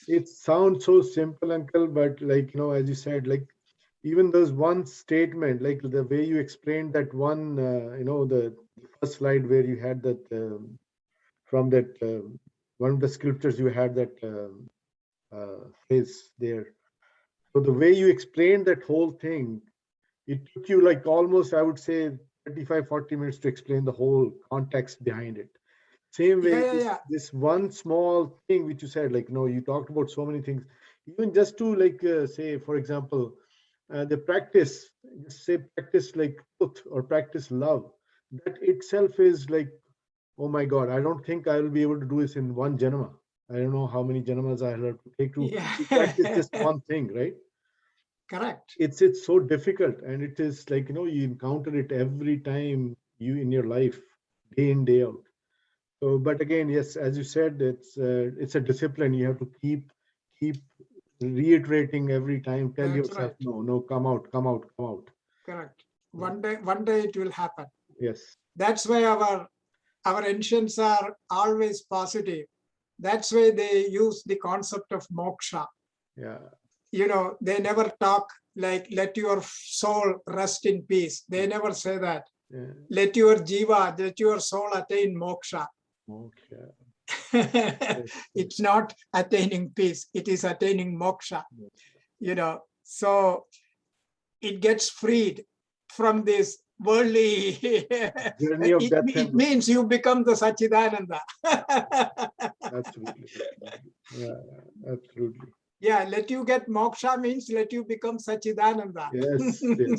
It sounds so simple, Uncle, but like, as you said, like even those one statement, like the way you explained that one, the first slide where you had that from that one of the scriptures you had that phrase there. So the way you explained that whole thing, it took you like almost, I would say, 35-40 minutes to explain the whole context behind it. Same way, this one small thing which you said, like, you talked about so many things, even just to like say, for example, the practice, say practice like truth or practice love, that itself is like, oh my God, I don't think I will be able to do this in one janama. I don't know how many janamas I have to take to practice just one thing, right? Correct. It's so difficult, and it is like, you encounter it every time you in your life, day in, day out. So, but again, yes, as you said, it's a discipline. You have to keep reiterating every time. Tell That's yourself, right. no, come out, come out, come out. Correct. One day it will happen. Yes. That's why our ancients are always positive. That's why they use the concept of moksha. Yeah. They never talk like, let your soul rest in peace. They never say that. Yeah. Let your jiva, let your soul attain moksha. Moksha. It's not attaining peace. It is attaining moksha. So it gets freed from this worldly. Journey of death. It means you become the Sachidananda. Absolutely. Yeah, absolutely. Yeah, let you get moksha means let you become Sachidananda. Yes, absolutely.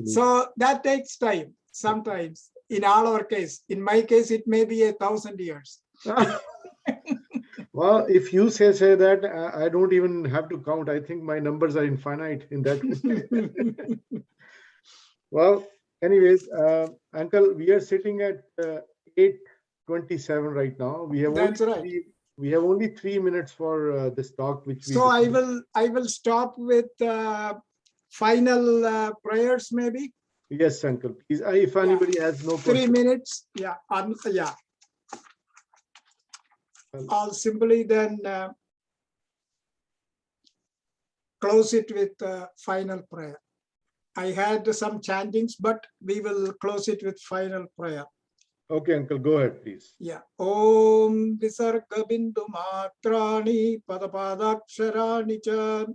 So that takes time sometimes. In all our case, in my case, it may be 1,000 years. Well, if you say that, I don't even have to count. I think my numbers are infinite in that. Well, anyways, Uncle, we are sitting at 8:27 right now. We have That's only right. we have only 3 minutes for this talk, which we. So I will stop with final prayers, maybe. Yes, Uncle. Please, if anybody has no 3 question. minutes. Yeah. Yeah. I'll simply then close it with final prayer. I had some chantings, but we will close it with final prayer. Okay, Uncle, go ahead, please. Yeah. Om Visarga Bindu Matrani Padapadakshara cha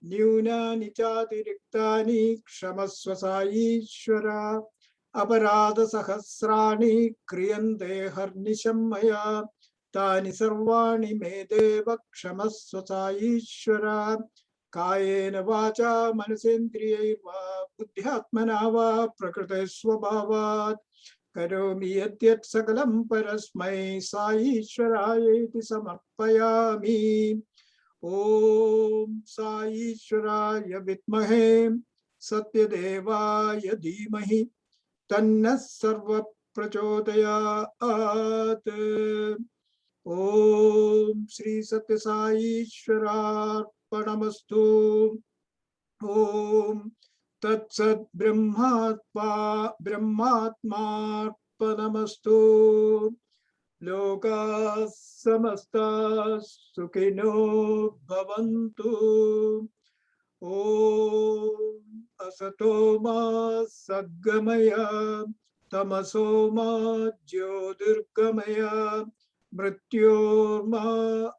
Nyunani Chatirikhtani Kshamasva Saishwara Aparada Sahasrani Kriyante Harnishammaya Tani Sarvani Medeva Kshamasva Saishwara Kayena Vacha Manasendriyaiva Buddhyatmana va Prakrite Swabhavat Karomi yadyat sakalam parasmai Saishwarayeti samarpayami. Om Saishwaraya vitmahe Satyadevaya dhimahi Tanna sarva prachodayat. Om Shri Satya Saishwara Panamastu. Om Tatsat Brahmatma Panamastu. Loka samasta sukhino bhavantu. Om Asatoma Sadgamaya Tamasoma Jyotirgamaya Mrityorma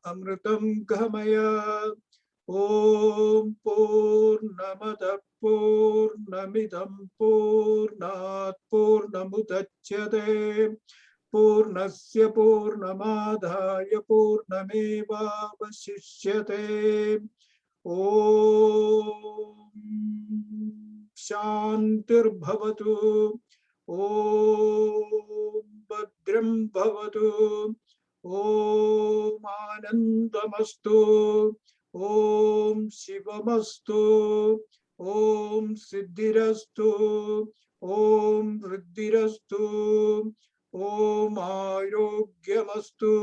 Amritam Gamaya. Om Purnamada Purnamidam Purnat Purnamudachyate Purnasya Purnamadhaya Purnameva Vasishyate. Om Shantir Bhavatu. Om Bhadram Bhavatu. Om Anandamastu. Om Shivamastu. Om Siddhirastu. Om Riddhirastu. Om Ayogyamastu.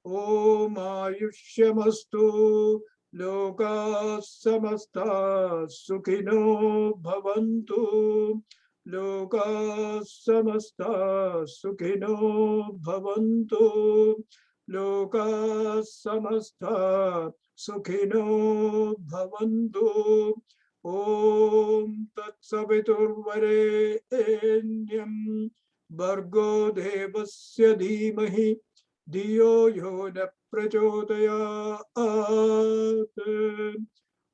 Om Ayushyamastu. Loka samasta sukhino bhavantu. loka samasta sukhino bhavantu, loka samasta sukhino bhavantu. Om tat saviturvarenyam Bhargo devasya dhimahi Diyo yo na prachodayat.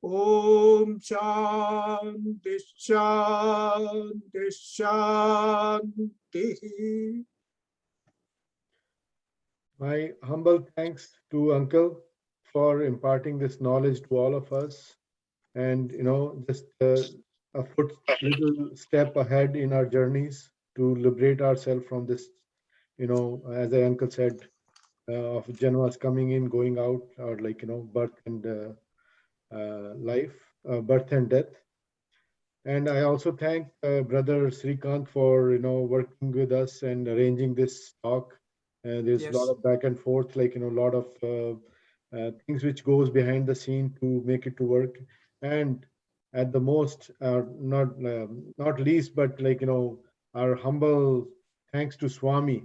Om Shanti Shanti Shanti. My humble thanks to Uncle for imparting this knowledge to all of us, and just a little step ahead in our journeys to liberate ourselves from this, as the uncle said, of Janmas coming in, going out, or birth and life, birth and death. And I also thank Brother Srikant for working with us and arranging this talk. There's a lot of back and forth, a lot of things which goes behind the scene to make it to work. And at the most, not least, but our humble thanks to Swami,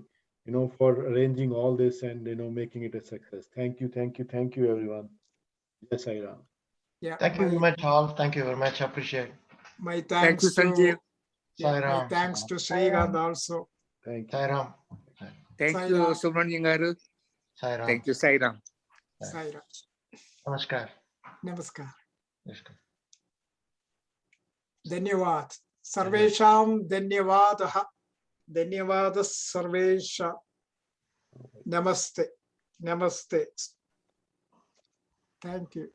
for arranging all this and making it a success. Thank you, everyone. Yes, Sai Ram. Yeah, Thank you very much, all. Thank you very much. Appreciate. my Thank you, thanks to Sanjeev. my Sairam. thanks to Srikant also. Thank you. Sairam. Thank you, Sairam. Subramanian garu. Sairam. Thank you, Sairam. Sairam. Namaskar. Namaskar. Namaskar. Dhanyavad. Sarvesham dhanyavadah. Dhanyavad sarvesha. Namaste. Namaste. Thank you.